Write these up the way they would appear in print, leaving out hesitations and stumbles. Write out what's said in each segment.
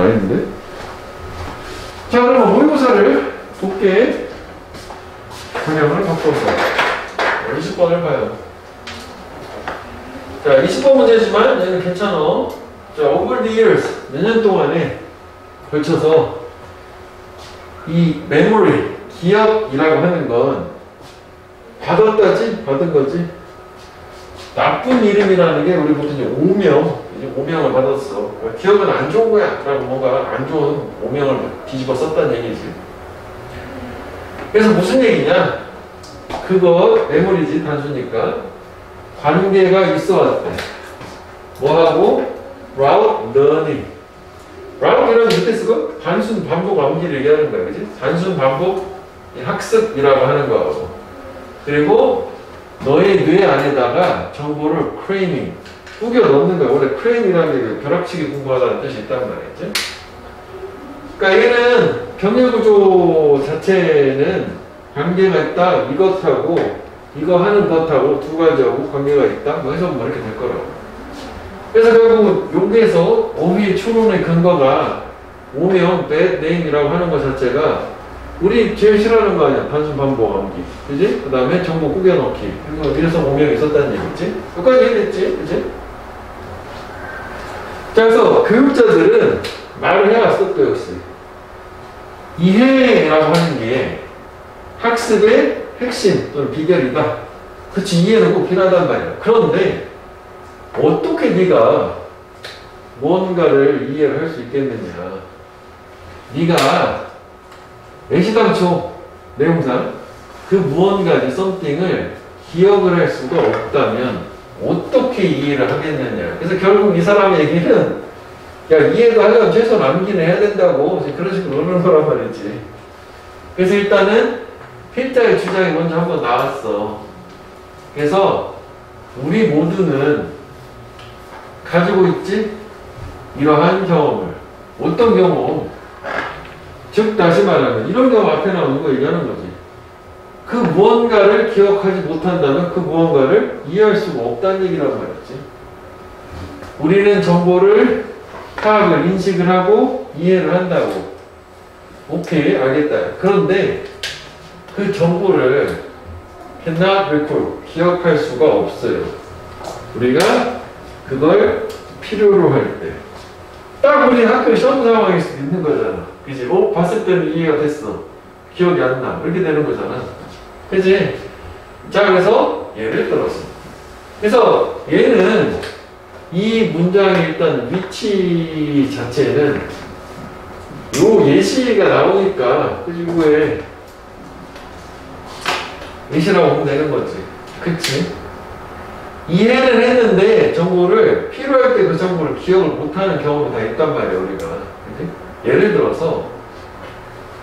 아닌데? 자, 그러면 모의고사를 볼게. 방향을 바꿔서 20번을 봐요. 자, 20번 문제지만 얘는 괜찮아. 자, over the years, 몇 년 동안에 걸쳐서 이 memory, 기억이라고 하는 건 받았다지? 받은 거지? 나쁜 이름이라는 게 우리 보통 이제 오명을 받았어. 기억은 안 좋은 거야. 라고 뭔가 안 좋은 오명을 뒤집어 썼다는 얘기지. 그래서 무슨 얘기냐? 그거 메모리지, 단수니까. 관계가 있어 왔대. 뭐하고? route learning. route이라는 밑에 쓰고 단순 반복 암기를 얘기하는 거야. 그지? 단순 반복 학습이라고 하는 거하고. 그리고 너의 뇌 안에다가 정보를 cramming, 꾸겨 넣는 거야. 원래 cramm이라는 게 벼락치기 공부하다는 뜻이 있단 말이지. 그러니까 얘는 병렬구조 자체는 관계가 있다. 이것하고 이거 하는 것하고 두 가지하고 관계가 있다. 뭐 해서 뭐 이렇게 될 거라고. 그래서 결국 여기에서 어휘의 추론의 근거가 오명, bad name이라고 하는 것 자체가 우리 제일 싫어하는 거 아니야. 단순 반복 암기. 그지? 그 다음에 정보 꾸겨 넣기. 이래서 오명이 있었다는 얘기지. 여기까지 이해됐지? 그지? 자, 그래서 교육자들은 말을 해왔어, 또 역시. 이해라고 하는 게 학습의 핵심 또는 비결이다. 그치, 이해는 꼭 필요하단 말이야. 그런데 어떻게 네가 뭔가를 이해를 할 수 있겠느냐. 네가 애시당초 내용상 그 무언가지 something을 기억을 할 수가 없다면 어떻게 이해를 하겠느냐. 그래서 결국 이 사람의 얘기는 야, 이해도 하려면 최소한 암기는 해야 된다고 그런 식으로 노는 거란 말이지. 그래서 일단은 필자의 주장이 먼저 한번 나왔어. 그래서 우리 모두는 가지고 있지? 이러한 경험을. 어떤 경험? 즉 다시 말하면 이런 경우 앞에 나오는 거 얘기하는 거지. 그 무언가를 기억하지 못한다면 그 무언가를 이해할 수가 없다는 얘기란 말이지. 우리는 정보를 파악을, 인식을 하고 이해를 한다고. 오케이, 알겠다. 그런데 그 정보를 cannot recall, 기억할 수가 없어요. 우리가 그걸 필요로 할 때. 딱 우리 학교 시험 상황일 수도 있는 거잖아. 그지? 봤을 때는 이해가 됐어. 기억이 안 나. 이렇게 되는 거잖아. 그지? 자, 그래서 예를 들었어. 그래서 얘는 이 문장의 일단 위치 자체는 요 예시가 나오니까 그 이후에 예시라고 보면 되는 거지. 그치? 이해를 했는데 정보를 필요할 때 그 정보를 기억을 못하는 경험이 다 있단 말이야, 우리가. 그치? 예를 들어서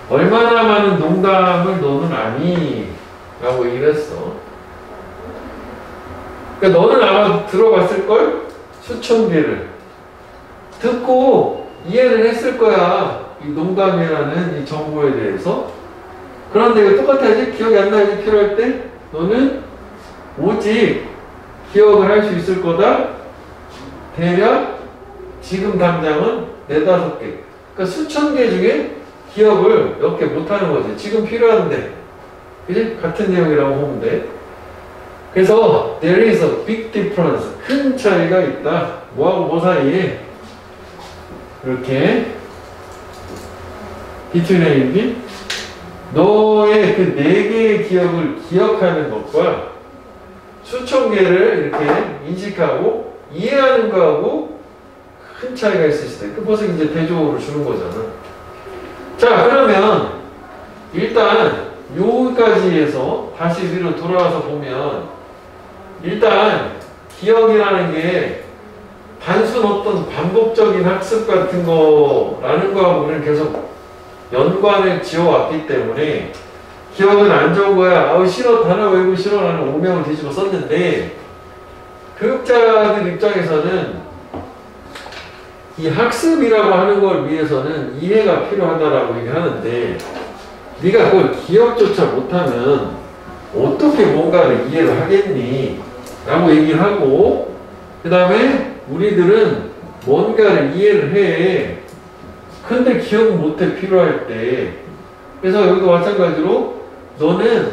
얼마나 많은 농담을 너는 아니? 라고 얘기를 했어. 그러니까 너는 아마 들어봤을걸? 수천 개를 듣고 이해를 했을 거야. 이 농담이라는 이 정보에 대해서. 그런데 이거 똑같아야지. 기억이 안 나야지. 필요할 때 너는 오직 기억을 할 수 있을 거다. 대략 지금 당장은 4-5개. 그러니까 수천 개 중에 기억을 몇 개 못하는 거지. 지금 필요한데. 그지? 같은 내용이라고 보면 돼. 그래서 there is a big difference. 큰 차이가 있다. 뭐하고 뭐 사이에? 이렇게 between A and B. 너의 그 4개의 기억을 기억하는 것과 수천 개를 이렇게 인식하고 이해하는 거하고 큰 차이가 있을 수 있다. 그 벌써 이제 대조를 주는 거잖아. 자, 그러면 일단 여기까지 해서 다시 위로 돌아와서 보면 일단 기억이라는 게 단순 어떤 반복적인 학습 같은 거라는 거하고 우리는 계속 연관을 지어왔기 때문에 기억은 안 좋은 거야. 아우 싫어. 단어 외우고 싫어. 라는 오명을 뒤집어 썼는데 교육자들 입장에서는 이 학습이라고 하는 걸 위해서는 이해가 필요하다라고 얘기하는데 네가 그걸 기억조차 못하면 어떻게 뭔가를 이해를 하겠니? 라고 얘기를 하고 그 다음에 우리들은 뭔가를 이해를 해. 근데 기억 못해 필요할 때. 그래서 여기도 마찬가지로 너는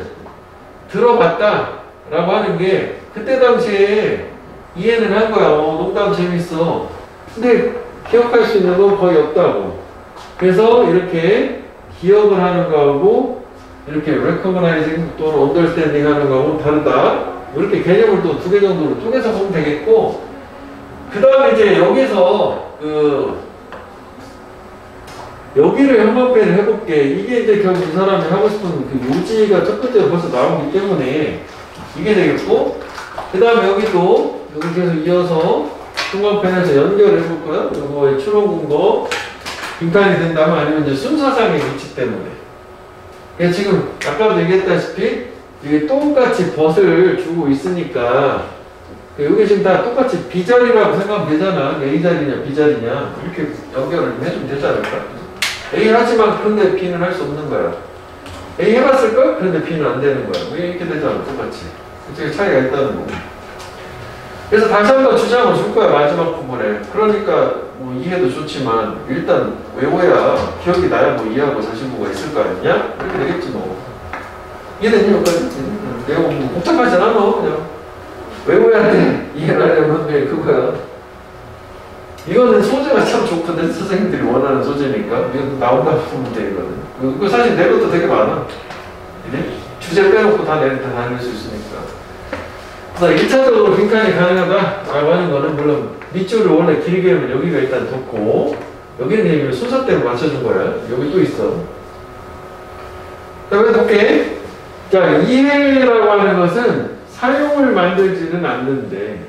들어봤다 라고 하는 게 그때 당시에 이해는 한 거야. 농담 재밌어. 근데 기억할 수 있는 건 거의 없다고. 그래서 이렇게 기억을 하는 거하고 이렇게 recognizing 또는 understanding 하는 거하고는 다르다. 이렇게 개념을 또 2개 정도로 쪼개서 보면 되겠고, 그 다음에 이제 여기서 여기를 한번빼를 해볼게. 이게 이제 결국 이 사람이 하고 싶은 그 요지가 첫 번째로 벌써 나오기 때문에 이게 되겠고, 그 다음에 여기도 여기 계속 이어서 통합편에서 연결해 볼 거야. 이거의 추론궁도 빈칸이 된다면 아니면 이제 순서상의 위치 때문에. 그러니까 지금 아까도 얘기했다시피 이게 똑같이 벗을 주고 있으니까 여기 지금 다 똑같이 B자리라고 생각하면 되잖아. A자리냐 B자리냐 이렇게 연결을 해주면 되지 않을까? A 하지만 그런데 B는 할 수 없는 거야. A 해봤을걸? 그런데 B는 안 되는 거야. 왜 이렇게 되잖아. 똑같이. 그쪽에 차이가 있다는 거고. 그래서 다시 한번 주장을 줄 거야. 마지막 부분에. 그러니까 뭐 이해도 좋지만 일단 외워야 기억이 나야 뭐 이해하고 자신보가 있을 거 아니냐? 이렇게 되겠지 뭐. 이해되니 여기까지? 내용 뭐 복잡하진 않아. 그냥 외워야 돼. 이해를 하려면 그거야. 이거는 소재가 참 좋거든. 선생님들이 원하는 소재니까. 이거 나온다 보면 돼, 이거는. 그거 사실 낼 것도 되게 많아. 주제 빼놓고 다 낼 수 있으니까. 그래서 1차적으로 빈칸이 가능하다라고 하는 거는 물론 밑줄을 원래 길게 하면 여기가 일단 뒀고, 여기는 얘기를 순서대로 맞춰준 거야. 여기 또 있어. 자, 그래서 볼게. 자, 이해라고 하는 것은 사용을 만들지는 않는데,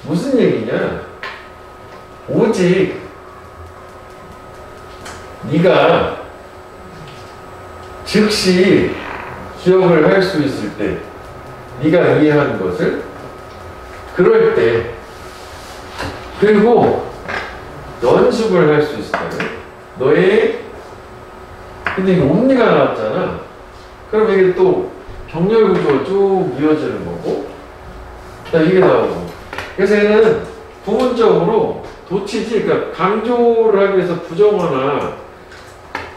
무슨 얘기냐? 오직 네가 즉시 기억을 할 수 있을 때, 네가 이해한 것을 그럴 때, 그리고 연습을 할 수 있을 때, 너의 근데 이게 옴니가 나왔잖아. 그럼 이게 또 정렬 구조가 쭉 이어지는 거고, 이게 나오고. 그래서 얘는 부분적으로 도치지, 그러니까 강조를 하기 위해서 부정어나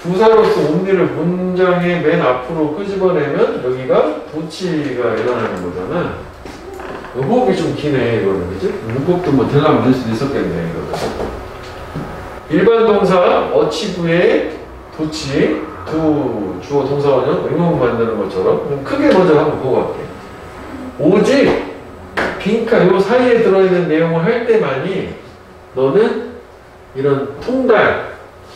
부사로서 옴니를 문장의 맨 앞으로 끄집어내면 여기가 도치가 일어나는 거잖아. 호흡이 좀 기네, 이거는. 그치? 문법도 뭐 되려면 될 수도 있었겠네, 이거. 일반 동사, 어치부의 도치, 두 주어 동사원형 의문문 만드는 것처럼 크게 먼저 한번 보고 갈게. 오직 빈칸, 요 사이에 들어있는 내용을 할 때만이 너는 이런 통달,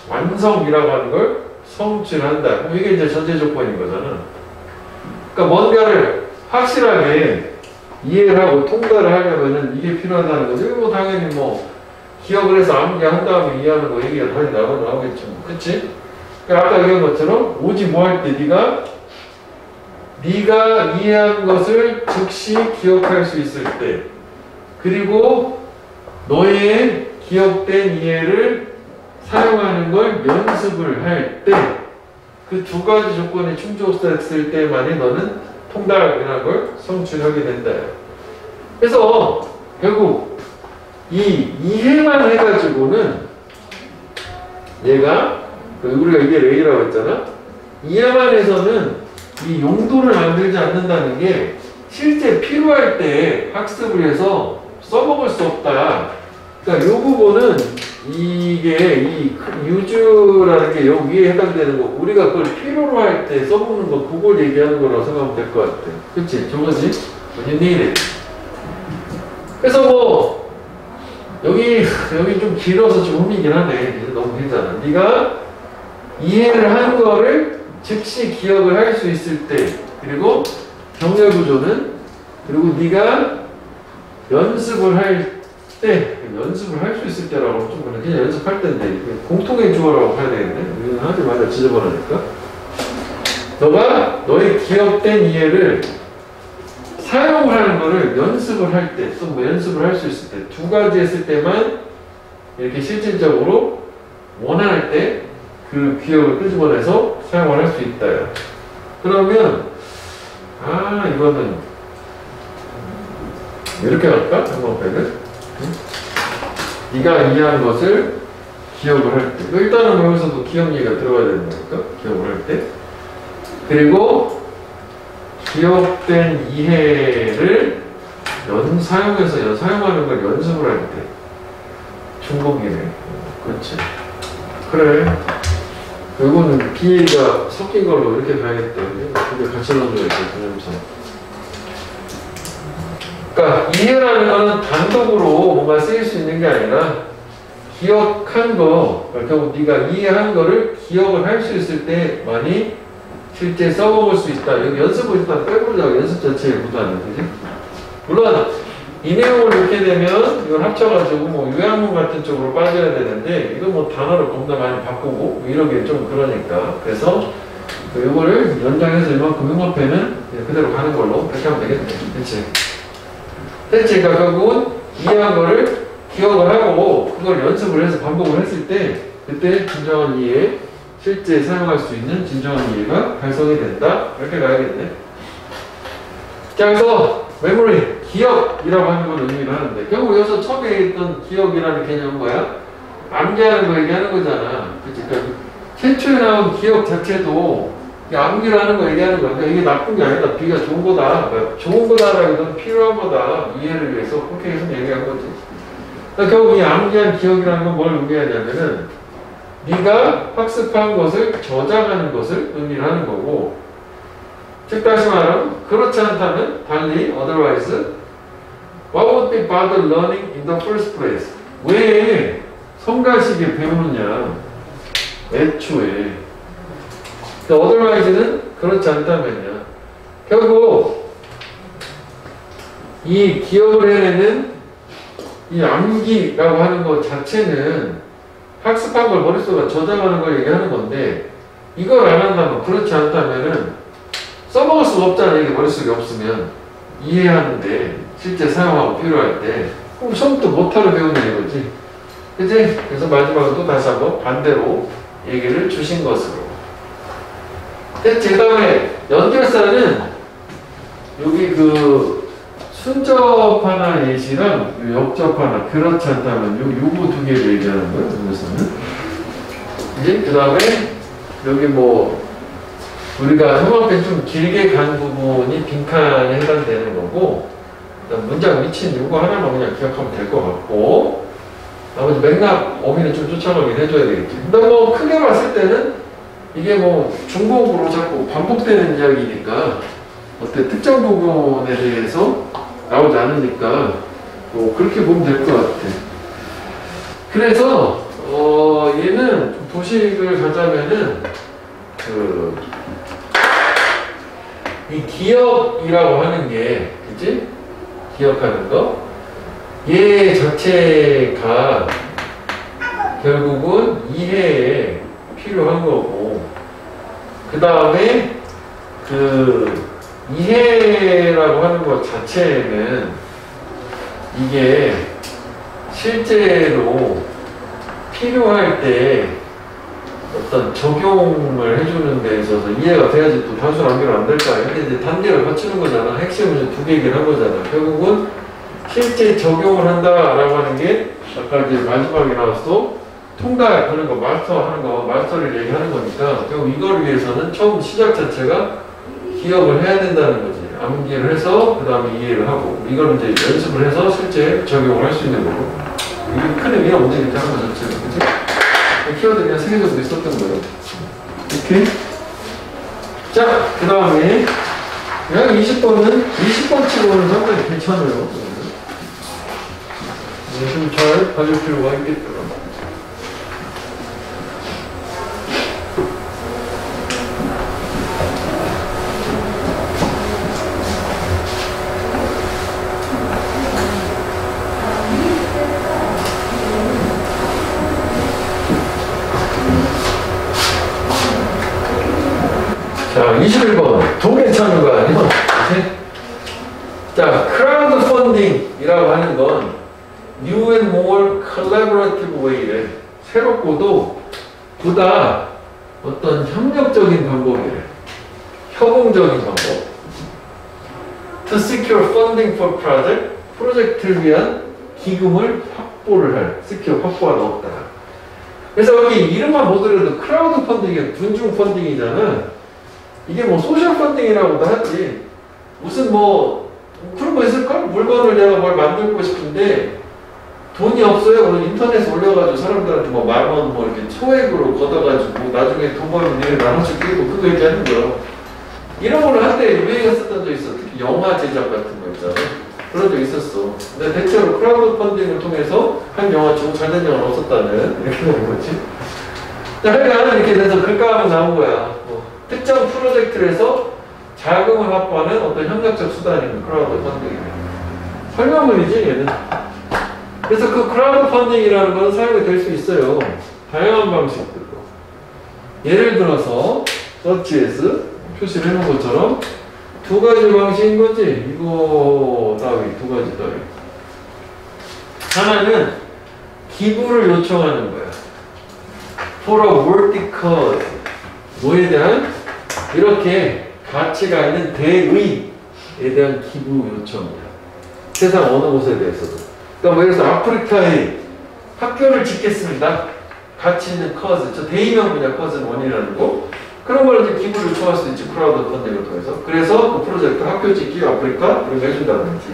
완성이라고 하는 걸 성취한다. 그럼 이게 이제 전제 조건인 거잖아. 그러니까 뭔가를 확실하게 이해를 하고 통달을 하려면은 이게 필요하다는 거죠. 이거 뭐 당연히 뭐 기억을 해서 암기한 다음에 이해하는 거 얘기가 당연히 나오겠죠. 그치? 그러니까 아까 얘기한 것처럼 오직 뭐 할 때 네가 이해한 것을 즉시 기억할 수 있을 때, 그리고 너의 기억된 이해를 사용하는 걸 연습을 할 때, 그 두 가지 조건이 충족됐을 때만이 너는 통달이라는 걸 성취하게 된다. 그래서 결국 이 이해만 해가지고는 얘가 우리가 이게 레이라고 했잖아. 이해만 해서는 이 용도를 만들지 않는다는 게 실제 필요할 때 학습을 해서 써먹을 수 없다. 그러니까 이 부분은 이게 이 유주라는 게 여기 위에 해당되는 거, 우리가 그걸 필요로 할 때 써먹는 거, 그걸 얘기하는 거라고 생각하면 될 것 같아. 그치? 저거지? 니네. 그래서 뭐 여기 좀 길어서 좀 흠이긴 하네. 너무 길잖아. 네가 이해를 한 거를 즉시 기억을 할 수 있을 때, 그리고 정렬 구조는, 그리고 네가 연습을 할 때, 연습을 할 수 있을 때라고 좀 그냥 연습할 때인데 공통의 주어라고 해야 되겠네. 우리는 하지 말자 지저분하니까. 너가 너의 기억된 이해를 사용을 하는 거를 연습을 할 때, 또 뭐 연습을 할 수 있을 때, 두 가지 했을 때만 이렇게 실질적으로 원할 때 그 기억을 끄집어내서 사용을 할 수 있다. 그러면 이거는 이렇게 할까? 한번 빼는. 네가 이해한 것을 기억을 할 때. 일단은 여기서도 기억 얘기가 들어가야 되는 거니까, 기억을 할 때. 그리고 기억된 이해를 사용해서 사용하는 걸 연습을 할 때. 중복이네. 그렇지. 그래. 이거는 비가 섞인 걸로 이렇게 가야겠다. 이게 같이 넣어줘야지, 그냥서. 그러니까 이해라는 거는 단독으로 뭔가 쓰일 수 있는 게 아니라 기억한 거, 그러니까 결국 네가 이해한 거를 기억을 할 수 있을 때만이 실제 써먹을 수 있다. 여기 연습을 일단 빼보자고. 연습 자체보다는, 그지? 물론 이 내용을 넣게 되면 이걸 합쳐가지고 뭐 요약문 같은 쪽으로 빠져야 되는데 이거 뭐 단어를 겁나 많이 바꾸고 뭐 이러기엔 좀 그러니까. 그래서 이거를 연장해서 이만큼은 그대로 가는 걸로 그렇게 하면 되겠네. 그치? 됐지? 그러니까 결국은 이해한 거를 기억을 하고 그걸 연습을 해서 반복을 했을 때 그때 진정한 이해, 실제 사용할 수 있는 진정한 이해가 발성이 된다. 이렇게 가야겠네. 자, 그래서 메모리, 기억이라고 하는 건 의미를 하는데 결국 여기서 처음에 얘기했던 기억이라는 개념은 뭐야? 암기하는 거 얘기하는 거잖아. 그치? 그러니까 최초에 나온 기억 자체도 암기라는 거 얘기하는 거야. 그러니까 이게 나쁜 게 아니다. B가 좋은 거다. 그러니까 좋은 거다라기보다는 필요한 거다. 이해를 위해서 그렇게 해서 얘기한 거지. 그러니까 결국 이 암기한 기억이라는 건 뭘 의미하냐면은 네가 학습한 것을 저장하는 것을 의미를 하는 거고, 즉 다시 말하면 그렇지 않다면 달리 otherwise what would be bother learning in the first place? 왜 성가시게 배우느냐 애초에. 그러니까 otherwise는 그렇지 않다면요. 결국 이 기억을 해내는 이 암기라고 하는 것 자체는 학습한 걸 머릿속에 저장하는 걸 얘기하는 건데 이걸 안 한다면, 그렇지 않다면은 써먹을 수가 없잖아. 이게 머릿속에 없으면. 이해하는데 실제 사용하고 필요할 때 그럼 처음부터 못하러 배우는 이거지. 그치? 그래서 마지막으로 또 다시 한번 반대로 얘기를 주신 것으로. 됐지? 그 다음에 연결사는 여기 그 순접하나 예시랑 역접하나, 그렇지 않다면 요거 두 개를 얘기하는 거예요. 여기서는. 이제 그 다음에 여기 뭐 우리가 형광펜 좀 길게 간 부분이 빈칸에 해당되는 거고, 문장 위치는 요거 하나만 그냥 기억하면 될 것 같고, 나머지 맥락 어휘는 좀 쫓아가긴 해줘야 되겠지. 근데 뭐 크게 봤을 때는 이게 뭐 중복으로 자꾸 반복되는 이야기니까 어때 특정 부분에 대해서 나오지 않으니까 뭐 그렇게 보면 될 것 같아. 그래서 얘는 좀 도식을 가자면은 이 기억이라고 하는 게, 그치? 기억하는 거. 얘 자체가 결국은 이해에 필요한 거고, 그 다음에 이해라고 하는 것 자체는 이게 실제로 필요할 때 어떤 적용을 해주는 데 있어서 이해가 돼야지 또 단순 암기를 안 될까. 이렇게 이제 단계를 거치는 거잖아. 핵심을 두 개 얘기를 한 거잖아. 결국은 실제 적용을 한다라고 하는 게 아까 이제 마지막에 나왔어. 통달하는 거, 마스터하는 거, 마스터를 얘기하는 거니까 결국 이걸 위해서는 처음 시작 자체가 기억을 해야 된다는 거지. 암기를 해서 그 다음에 이해를 하고 이걸 이제 연습을 해서 실제 적용을 할 수 있는 거고. 이게 큰 의미가 뭔지 이렇게 하는 거 자체가. 그치? 키워드 그냥 3개 정도 있었던 거예요. 오케이? 자, 그 다음에 약 20번은 20번 치고는 상당히 괜찮아요. 좀 잘 봐줄 필요가 있겠더라. 자, 21번. 더 괜찮은 거 아니야? 자, 크라우드 펀딩이라고 하는 건 new and more collaborative way래. 새롭고도 보다 어떤 협력적인 방법이래. 협응적인 방법. To secure funding for project. 프로젝트를 위한 기금을 확보를 할. secure, 확보하다 없다. 그래서 여기 이름만 보더라도 크라우드 펀딩이 군중 펀딩이잖아. 이게 뭐 소셜 펀딩이라고도 하지. 무슨 뭐 그런 거 있을까? 물건을 내가 뭘 만들고 싶은데 돈이 없어요. 그럼 인터넷에 올려가지고 사람들한테 뭐 10,000원 뭐 이렇게 소액으로 걷어가지고 나중에 돈 벌면 니네 나눠줄 끼고 그거 이렇게 하는 거야. 이런 걸로 한때 유행했었던 적 있어. 특히 영화 제작 같은 거 있잖아. 그런 적 있었어. 근데 대체로 크라우드 펀딩을 통해서 한 영화 중 잘된 영화는 없었다는 이렇게 되는 거지. 자, 하여간 이렇게 돼서 글감은 나온 거야. 뭐, 특정 프로젝트를 해서 자금을 확보하는 어떤 협력적 수단인 크라우드 펀딩이네. 설명문이지 얘는. 그래서 그 크라우드 펀딩이라는 건 사용이 될 수 있어요. 다양한 방식들로. 예를 들어서 서치에서 표시를 해놓은 것처럼 두 가지 방식인 거지. 이거 따위, 두 가지 따위. 하나는 기부를 요청하는 거야. For a worthy cause. 뭐에 대한? 이렇게 가치가 있는 대의에 대한 기부 요청이야. 세상 어느 곳에 대해서도. 그러니까 뭐 예를 들어서 아프리카에 학교를 짓겠습니다. 가치 있는 cause. 저 대의명분이야. cause는 원인이라는 거. 그런 걸 이제 기부를 요청할 수도 있지. 크라우드 펀딩을 통해서. 그래서 그 프로젝트 학교 짓기 아프리카 이런 거 해준다든지.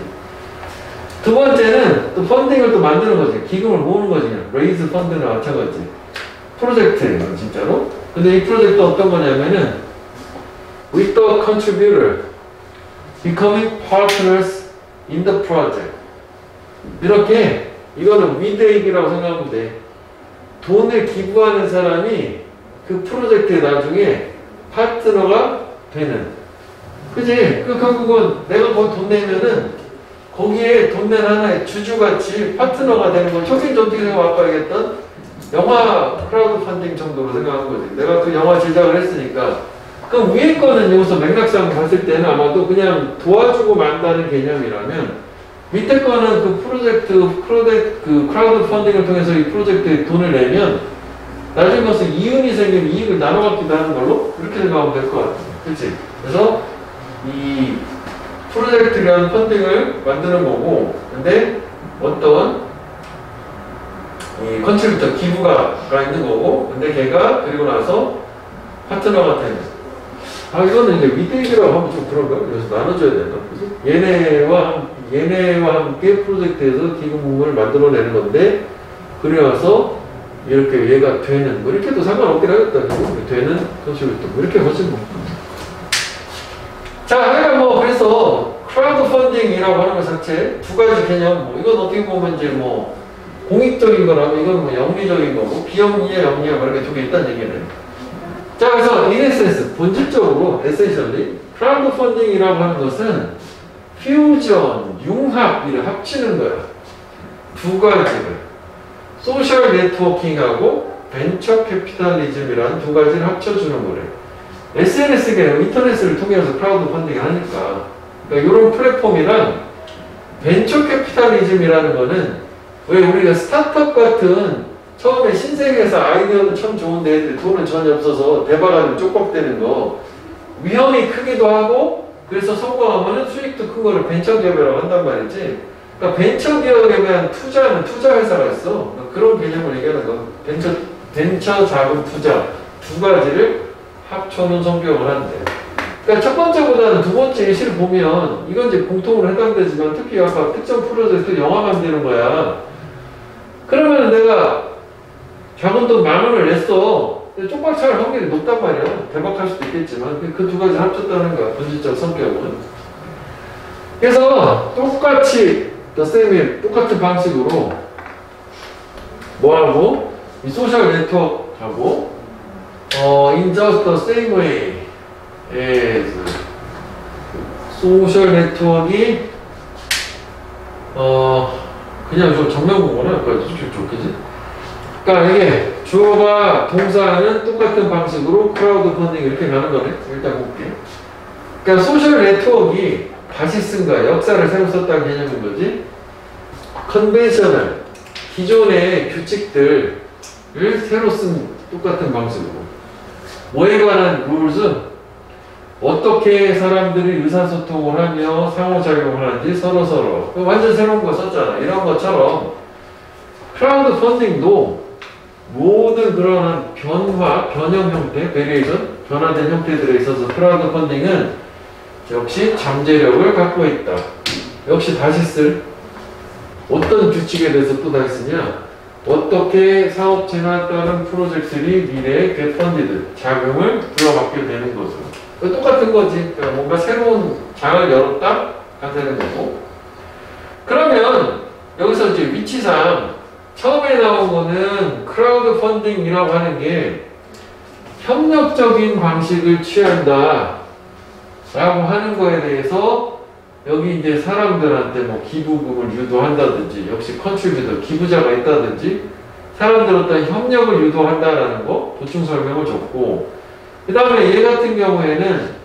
두 번째는 또 펀딩을 또 만드는 거지. 기금을 모으는 거지. 레이즈 펀드나 마찬가지. 프로젝트예요, 진짜로. 근데 이 프로젝트 어떤 거냐면은 with the contributor becoming partners in the project. 이렇게 이거는 위대익이라고 생각하면 돼. 돈을 기부하는 사람이 그 프로젝트에 나중에 파트너가 되는. 그지? 그 결국은 내가 거기 돈 내면은 거기에 돈 낸 하나의 주주같이 파트너가 되는 건 초기에 어떻게 생각 아까 얘기했던 영화 크라우드 펀딩 정도로 생각한 거지. 내가 그 영화 제작을 했으니까. 그럼 위에 거는 여기서 맥락상 봤을 때는 아마도 그냥 도와주고 만다는 개념이라면 밑에 거는 그 그 크라우드 펀딩을 통해서 이 프로젝트에 돈을 내면 나중에 가서 이윤이 생기면 이익을 나눠 갖기도 하는 걸로 이렇게 생각하면 될 것 같아요. 그치? 그래서 이 프로젝트라는 펀딩을 만드는 거고, 근데 어떤 이 컨트리뷰터 기부가 있는 거고, 근데 걔가 그리고 나서 파트너가 되는. 아, 이거는 이제 위대익이라고 하면 좀 그런가? 그래서 나눠줘야 되나? 그치? 얘네와 함께 프로젝트에서 기금을 만들어내는 건데, 그래 와서 이렇게 얘가 되는, 뭐 이렇게도 상관없긴 하겠다. 되는 컨트리뷰터. 뭐 이렇게 하지 뭐. 자, 뭐, 그래서 크라우드 펀딩이라고 하는 것 자체 두 가지 개념, 뭐, 이건 어떻게 보면 이제 뭐, 공익적인 거라고, 이건 뭐 영리적인 거고, 비영리야, 영리야, 뭐 이렇게 두 개 있다는 얘기는. 자, 그래서 in essence, 본질적으로, essentially, 크라우드 펀딩이라고 하는 것은 퓨전, 융합, 이를 합치는 거야. 두 가지를. 소셜 네트워킹하고 벤처 캐피탈리즘이라는 두 가지를 합쳐주는 거래. SNS가 인터넷을 통해서 크라우드 펀딩을 하니까. 그러니까 이런 플랫폼이랑 벤처 캐피탈리즘이라는 거는 왜 우리가 스타트업 같은 처음에 신생에서 아이디어는 참 좋은데 돈은 전혀 없어서 대박하면 쪽박되는 거 위험이 크기도 하고 그래서 성공하면 수익도 큰 거를 벤처 기업이라고 한단 말이지. 그러니까 벤처 기업에 대한 투자는 투자 회사가 있어. 그러니까 그런 개념을 얘기하는 거. 벤처 자금 투자 두 가지를 합쳐놓은 성격을 한대. 그러니까 첫 번째보다는 두 번째 예시를 보면 이건 이제 공통으로 해당되지만 특히 아까 특정 프로젝트 영화 만드는 거야. 그러면 내가 작은 돈 10,000원을 냈어. 쪽박 찰 확률이 높단 말이야. 대박할 수도 있겠지만 그 두 가지 합쳤다는 거야. 본질적 성격은. 그래서 똑같이 똑같은 방식으로 뭐하고 이 소셜 네트워크하고 in just the same way as 소셜 네트워크가 그냥 좀 정면공부나 좋겠지? 그러니까 이게 주어가 동사는 똑같은 방식으로 크라우드 펀딩 이렇게 가는 거네. 일단 볼게. 그러니까 소셜 네트워크가 다시 쓴 거야. 역사를 새로 썼다는 개념인 거지. 컨벤셔널 기존의 규칙들을 새로 쓴 똑같은 방식으로. 뭐에 관한 룰스? 어떻게 사람들이 의사소통을 하며 상호작용을 하는지 서로서로 완전 새로운 거 썼잖아. 이런 것처럼 크라우드 펀딩도 모든 그러한 변화, 변형 형태, 베리에이션, 변화된 형태들에 있어서 크라우드 펀딩은 역시 잠재력을 갖고 있다. 역시 다시 쓸 어떤 규칙에 대해서 또 다시 쓰냐? 어떻게 사업체나 다른 프로젝트들이 미래에 get funded, 자금을 불러받게 되는 거죠. 똑같은 거지. 그러니까 뭔가 새로운 장을 열었다? 하는 거고. 그러면 여기서 이제 위치상 처음에 나온 거는 크라우드 펀딩이라고 하는 게 협력적인 방식을 취한다 라고 하는 거에 대해서 여기 이제 사람들한테 뭐 기부금을 유도한다든지 역시 컨트리뷰터 기부자가 있다든지 사람들 어떤 협력을 유도한다라는 거 보충 설명을 줬고 그 다음에 얘 같은 경우에는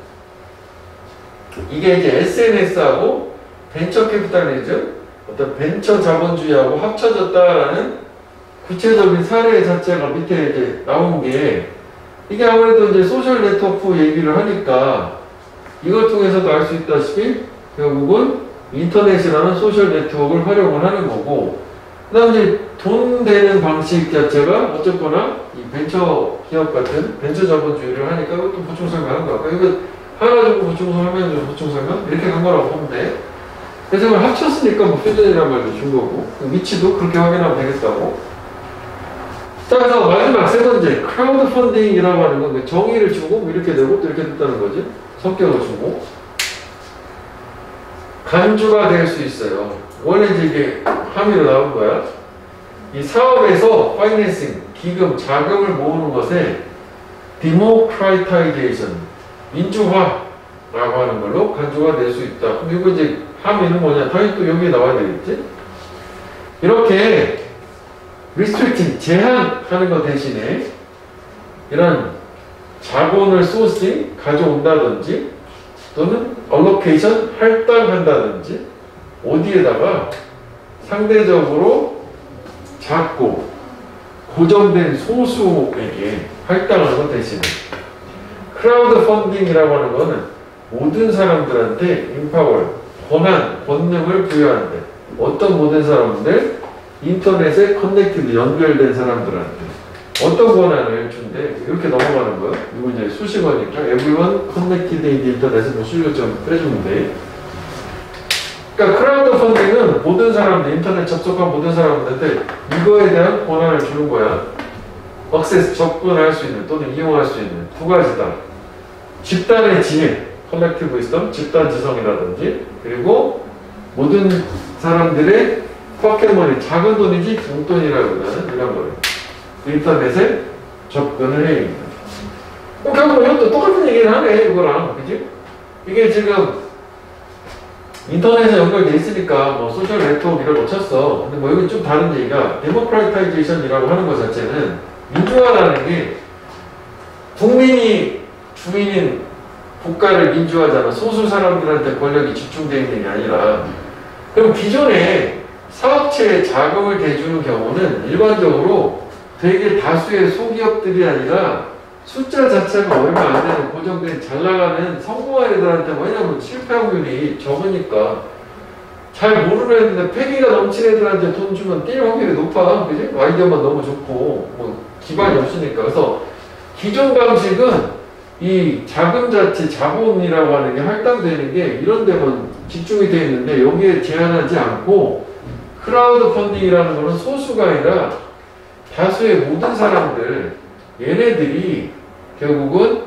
이게 이제 SNS하고 벤처 캐피탈리즘 어떤 벤처 자본주의하고 합쳐졌다라는 구체적인 사례 자체가 밑에 이제 나온 게 이게 아무래도 이제 소셜 네트워크 얘기를 하니까 이걸 통해서도 알 수 있다시피 결국은 인터넷이라는 소셜 네트워크를 활용을 하는 거고 그 다음에 이제 돈 되는 방식 자체가 어쨌거나 이 벤처 기업 같은 벤처 자본주의를 하니까 그것도 보충 설명한 거야. 그러니까 이거 하나 정도 보충 설명, 좀 보충 설명 이렇게 간 거라고 보면 돼. 그래서 이걸 합쳤으니까 뭐 퓨전이라는 말도 준 거고 위치도 그렇게 확인하면 되겠다고. 자 그래서 마지막 세 번째 크라우드 펀딩이라고 하는 건 정의를 주고 이렇게 되고 또 이렇게 됐다는 거지. 성격을 주고 간주가 될 수 있어요. 원래 이제 이게 함의로 나온 거야. 이 사업에서 파이낸싱, 기금, 자금을 모으는 것에 디모크라타이제이션, 민주화라고 하는 걸로 간주가 될 수 있다. 그럼 이거 이제 함의는 뭐냐? 당연히 또 여기에 나와야 되겠지? 이렇게 리스트릭팅, 제한하는 것 대신에 이런 자본을 소싱, 가져온다든지 또는 얼로케이션, 할당한다든지 어디에다가 상대적으로 작고 고정된 소수에게 할당하는 것 대신에 크라우드 펀딩이라고 하는 거는 모든 사람들한테 임파월, 권한, 권능을 부여한대. 어떤 모든 사람들? 인터넷에 커넥티드, 연결된 사람들한테 어떤 권한을 준대? 이렇게 넘어가는 거야. 이거 이제 수식어니까 everyone connected in the internet에 뭐 수식어 좀 빼주면 돼. 그러니까 크라우드 펀딩은 모든 사람들, 인터넷 접속한 모든 사람들한테 이거에 대한 권한을 주는 거야. 액세스, 접근할 수 있는 또는 이용할 수 있는 두 가지다. 집단의 지혜, 컬렉티브 위스덤, 집단 지성이라든지 그리고 모든 사람들의 포켓몬이 작은 돈이지 용돈이라기보다는 이런 거예요. 인터넷에 접근을 해야 됩니다. 결국 이것도 똑같은 얘기를 하네, 이거랑. 그지? 이게 지금 인터넷에 연결돼 있으니까 뭐 소셜 네트워크 이런 거 쳤어. 근데 뭐 여기 좀 다른 얘기가 데모크라타이제이션이라고 하는 것 자체는 민주화라는 게 국민이 주인인 국가를 민주화하잖아. 소수 사람들한테 권력이 집중되어 있는 게 아니라. 그럼 기존에 사업체에 자금을 대주는 경우는 일반적으로 되게 다수의 소기업들이 아니라 숫자 자체가 얼마 안 되는 고정된 잘 나가는 성공한 애들한테 왜냐면 실패 확률이 적으니까 잘 모르는 애들 패기가 넘치는 애들한테 돈 주면 뛸 확률이 높아. 그지? 아이디어만 너무 좋고 뭐 기반이 없으니까. 그래서 기존 방식은 이 자금 자체 자본이라고 하는 게 할당되는 게 이런 데만 집중이 되어 있는데 여기에 제한하지 않고 크라우드 펀딩이라는 거는 소수가 아니라 다수의 모든 사람들 얘네들이 결국은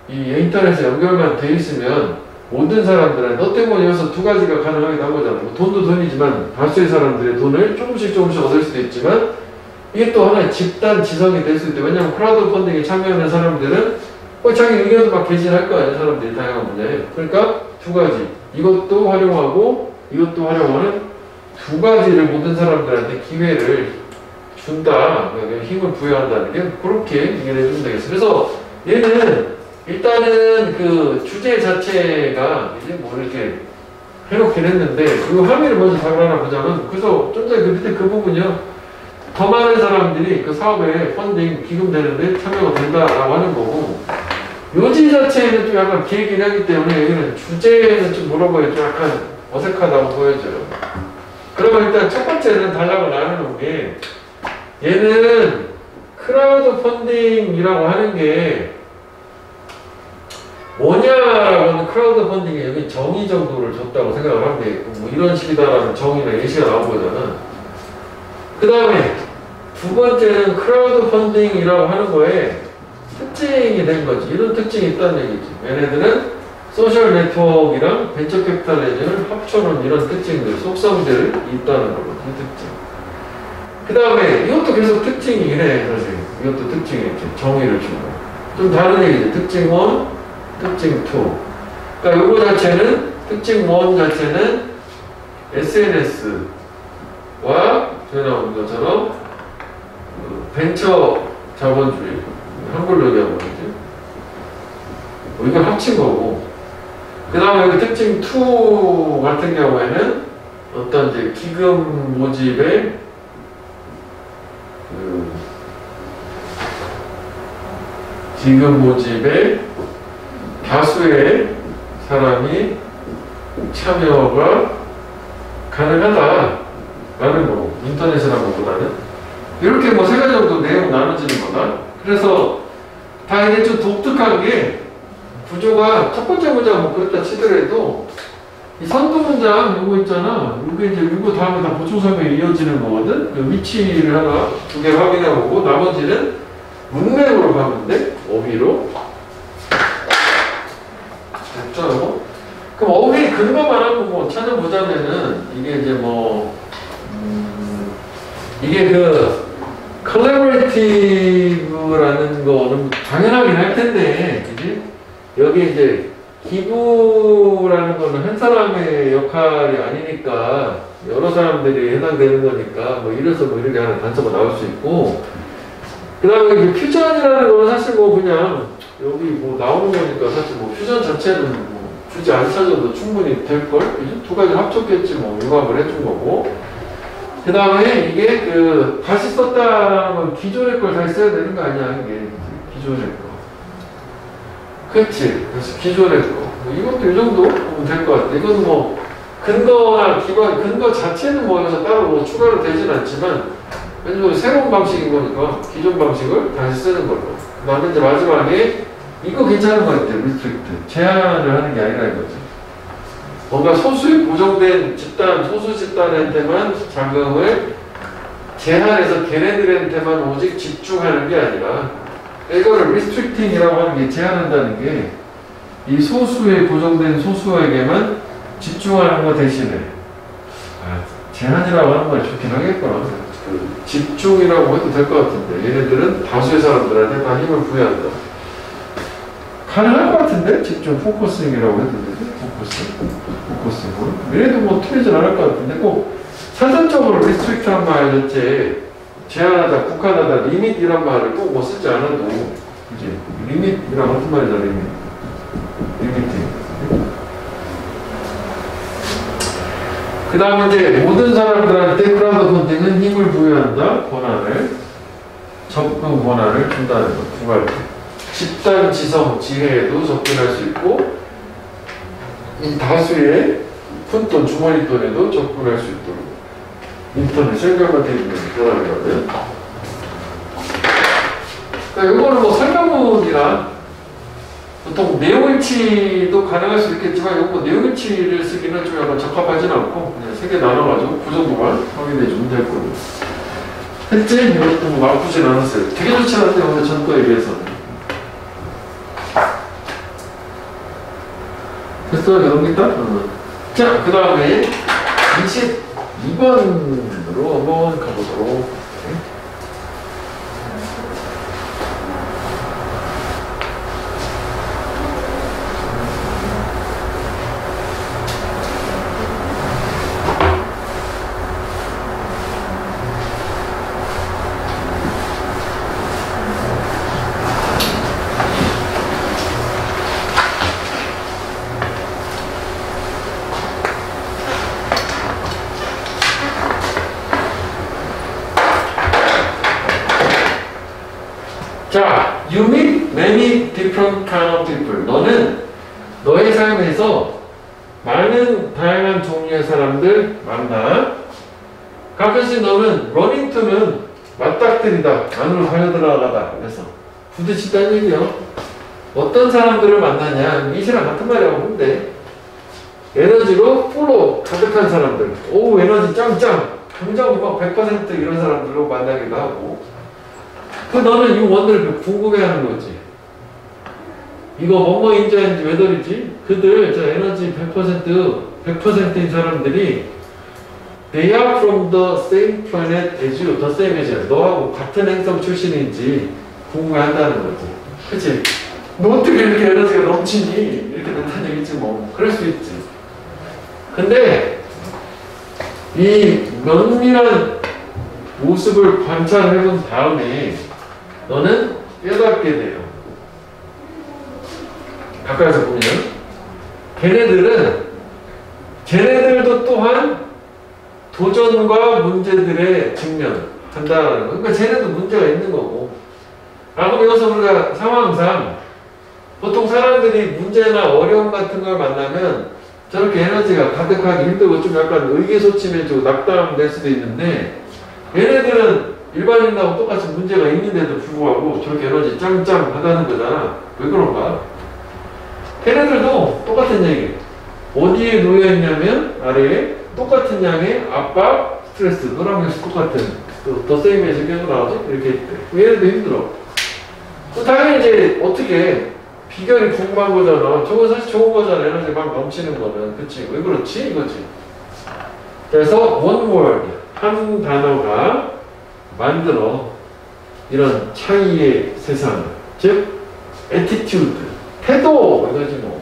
이 인터넷에 연결만 돼 있으면 모든 사람들은 너 때문에 여기서 두 가지가 가능하기도 한 거잖아. 돈도 돈이지만 다수의 사람들의 돈을 조금씩 얻을 수도 있지만 이게 또 하나의 집단 지성이 될 수 있대. 왜냐하면 크라우드 펀딩에 참여하는 사람들은 자기 의견도 막 개진할 거 아니야. 사람들이 다양한 분야에. 그러니까 두 가지. 이것도 활용하고 이것도 활용하는 두 가지를 모든 사람들한테 기회를 준다. 힘을 부여한다는 게 그렇게 이해해 주면 되겠어. 그래서 얘는 일단은 그 주제 자체가 이제 뭐 이렇게 해놓긴 했는데 그 함의를 먼저 답을 하나 보자면 그래서 좀 전에 그 밑에 그 부분이요. 더 많은 사람들이 그 사업에 펀딩 기금되는데 참여가 된다라고 하는 거고 요지 자체는 좀 약간 길긴 하기 때문에 여기는 주제는 좀 물어보기 좀 약간 어색하다고 보여져요. 그러면 일단 첫 번째는 단락을 나누는 게 얘는 크라우드 펀딩이라고 하는 게 뭐냐라고 하는 크라우드 펀딩에 여기 정의 정도를 줬다고 생각을 하면 되겠고, 뭐 이런 식이다라는 정의나 예시가 나온 거잖아. 그 다음에 두 번째는 크라우드 펀딩이라고 하는 거에 특징이 된 거지. 이런 특징이 있다는 얘기지. 얘네들은 소셜 네트워크랑 벤처 캐피탈리즘을 합쳐놓은 이런 특징들, 속성들이 있다는 거고, 이 특징. 그 다음에 이것도 계속 특징이긴 해, 사실. 이것도 특징이 이렇게 정의를 주고. 좀 다른 얘기지. 특징 1, 특징 2. 그러니까 요거 자체는, 특징 1 자체는 SNS와 전에 나온 것처럼 벤처 자본주의, 한글로 얘기하면 뭐지? 이걸 합친 거고. 그 다음에 여기 특징 2 같은 경우에는 어떤 이제 기금 모집의 다수의 사람이 참여가 가능하다라는 거고, 인터넷이라는 것보다는 이렇게 뭐 세 가지 정도 내용 나눠지는 거다. 그래서 다 이게 좀 독특한 게 구조가 첫 번째 문장 뭐 그렇다 치더라도 이 선두 문장 요거 있잖아. 요게 이제 이거 다음에 다 보충 설명이 이어지는 거거든. 그 위치를 하나 두 개 확인해 보고 나머지는 문맥으로 가면 돼. 어휘로. 됐죠? 그럼 어휘 근거만 하고 뭐 찾아보자면은 이게 이제 뭐 이게 그 컬래버레이티브라는 거는 당연하긴 할 텐데, 그지? 여기 이제 기부라는 거는 한 사람의 역할이 아니니까 여러 사람들이 해당되는 거니까 뭐 이래서 뭐 이렇게 하는 단서가 나올 수 있고, 그 다음에 퓨전이라는 거는 사실 뭐 그냥 여기 뭐 나오는 거니까 사실 뭐 퓨전 자체는 뭐 굳이 안 찾아도 충분히 될걸? 그지? 두 가지 합쳤겠지 뭐 융합을 해준 거고. 그 다음에 이게 그 다시 썼다면 기존의 걸 다시 써야 되는 거 아니야? 이게 기존의 거. 그렇지. 그래서 기존의 거. 뭐 이것도 이 정도 보면 될 것 같아. 이건 뭐 근거나 기반, 근거 자체는 뭐 여기서 따로 뭐 추가로 되진 않지만 왜냐면 새로운 방식인 거니까 기존 방식을 다시 쓰는 걸로. 그 다음에 이제 마지막에 이거 괜찮은 것 같아. 리스트릭트. 제한을 하는 게 아니라 이거지. 뭔가 소수의 고정된 집단, 소수 집단한테만 자금을 제한해서 걔네들한테만 오직 집중하는 게 아니라 이거를 restricting이라고 하는 게 제한한다는 게 이 소수의 고정된 소수에게만 집중하는 거 대신에 제한이라고 하는 말 좋긴 하겠구나. 그 집중이라고 해도 될 것 같은데 얘네들은 다수의 사람들한테 다 힘을 부여한다. 가능할 것 같은데? 집중 포커싱이라고 해도 되지? 포커싱으로. 얘네도 뭐 틀리진 않을 것 같은데 꼭 사전적으로 restrict한 말 자체 제한하다, 국한하다, 리밋 이란 말을 꼭 뭐 쓰지 않아도 그지? 리밋이랑 같은 말이잖아. 리미팅. 그 다음에 이제 모든 사람들한테 크라우드 펀딩은 힘을 부여한다. 권한을 접근 권한을 준다는 것. 두 가지. 집단 지성 지혜에도 접근할 수 있고 이 다수의 푼돈 주머니돈에도 접근할 수 있도록 인터넷 연결만 되어 있는 권한이거든. 그러니까 이거는 뭐 설명문이나 보통 내용일치도 가능할 수 있겠지만 이거 뭐 내용일치를 쓰기는 좀 약간 적합하진 않고 그냥 세 개 나눠가지고 그 정도만 확인해 주면 될 거고. 했지? 이것도 뭐 나쁘진 않았어요. 되게 좋지 않은데 오늘 전거에 비해서는. 됐어? 여기다? 자, 그 다음에 22번으로 한번 가보도록. 자, you meet many different kind of people. 너는 너의 삶에서 많은 다양한 종류의 사람들 만나. 가끔씩 너는 run into는 맞닥뜨리다, 안으로 달려들어가다. 그래서 부딪힌다는 얘기요. 어떤 사람들을 만나냐, 이시랑 같은 말이라고 보면 돼. 에너지로 풀로 가득한 사람들, 오 에너지 짱짱, 감정 막 100% 이런 사람들로 만나기도 하고. 그 너는 이 원들을 궁금해하는 거지. 이거 뭐뭐 인자인지 왜 저리지? 그들 저 에너지 100%인 사람들이 they are from the same planet as you, the same as you. 너하고 같은 행성 출신인지 궁금해한다는 거지. 그치? 너 어떻게 이렇게 에너지가 넘치니? 이렇게 나타난 얘기지 뭐. 그럴 수 있지. 근데 이 면밀한 모습을 관찰해본 다음에 너는 깨닫게 돼요. 가까이서 보면 걔네들도 또한 도전과 문제들에 직면한다는 거. 그러니까 쟤네도 문제가 있는 거고. 그럼 여기서 우리가 상황상 보통 사람들이 문제나 어려움 같은 걸 만나면 저렇게 에너지가 가득하기 힘들고 좀 약간 의기소침해지고 낙담될 수도 있는데, 얘네들은 일반인하고 똑같이 문제가 있는데도 불구하고 저렇게 에너지 짱짱하다는 거잖아. 왜 그런가? 걔네들도 똑같은 얘기. 어디에 놓여있냐면 아래에 똑같은 양의 압박, 스트레스, 너랑 똑같은 더 세임에서 계속 나오죠? 이렇게 있대. 얘네도 힘들어. 당연히 이제 어떻게 비결이 궁금한 거잖아. 저거 사실 좋은 거잖아. 에너지 막 넘치는 거는. 그치? 왜 그렇지? 이거지. 그래서 one word, 한 단어가 만들어 이런 차이의 세상. 즉 attitude, 태도 이거지 뭐.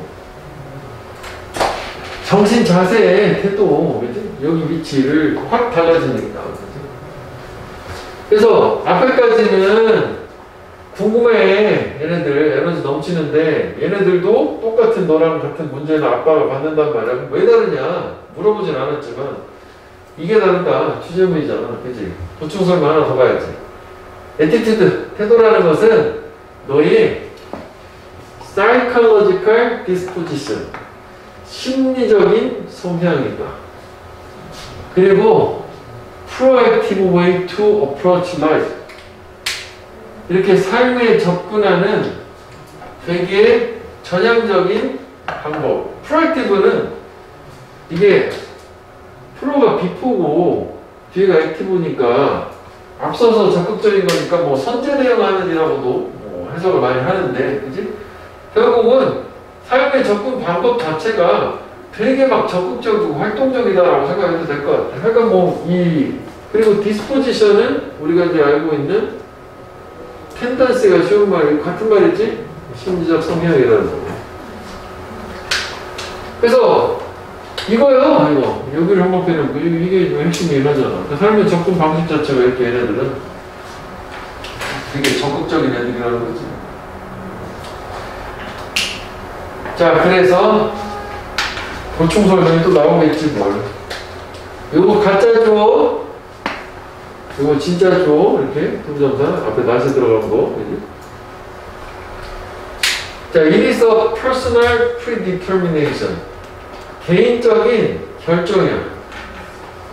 정신 자세의 태도, 그치? 여기 위치를 확 달라지니까. 그치? 그래서 앞에까지는 궁금해. 얘네들 에너지 넘치는데 얘네들도 똑같은 너랑 같은 문제나 압박을 받는단 말이야. 왜 다르냐 물어보진 않았지만 이게 다르다 취재문이잖아. 그치? 보충설명 하나 더 봐야지. attitude, 태도라는 것은 너의 psychological disposition, 심리적인 성향이다. 그리고 proactive way to approach life, 이렇게 삶에 접근하는 되게 전향적인 방법. 프로액티브는 이게 프로가 비포고 뒤에가 액티브니까 앞서서 적극적인 거니까 뭐 선제 대응하는 이라고도 뭐 해석을 많이 하는데, 그지? 결국은 삶의 접근 방법 자체가 되게 막 적극적이고 활동적이다라고 생각해도 될 것 같아요. 그러니까 뭐 그리고 디스포지션은 우리가 이제 알고 있는 텐던스가 쉬운 말, 같은 말이지? 심리적 성향이라는 거. 그래서 이거요, 이거. 여기를 한번 빼는 거. 이게 핵심이긴 하잖아. 삶의 접근 방식 자체가 이렇게 얘네들은 되게 적극적인 애들이라는 거지. 자, 그래서 보충 설명이 또 나오겠지, 뭘. 요거 가짜 주어, 요거 진짜 주어, 이렇게 부정사 앞에 낫에 들어간 거. 그지? 자, it is a personal predetermination. 개인적인 결정이야.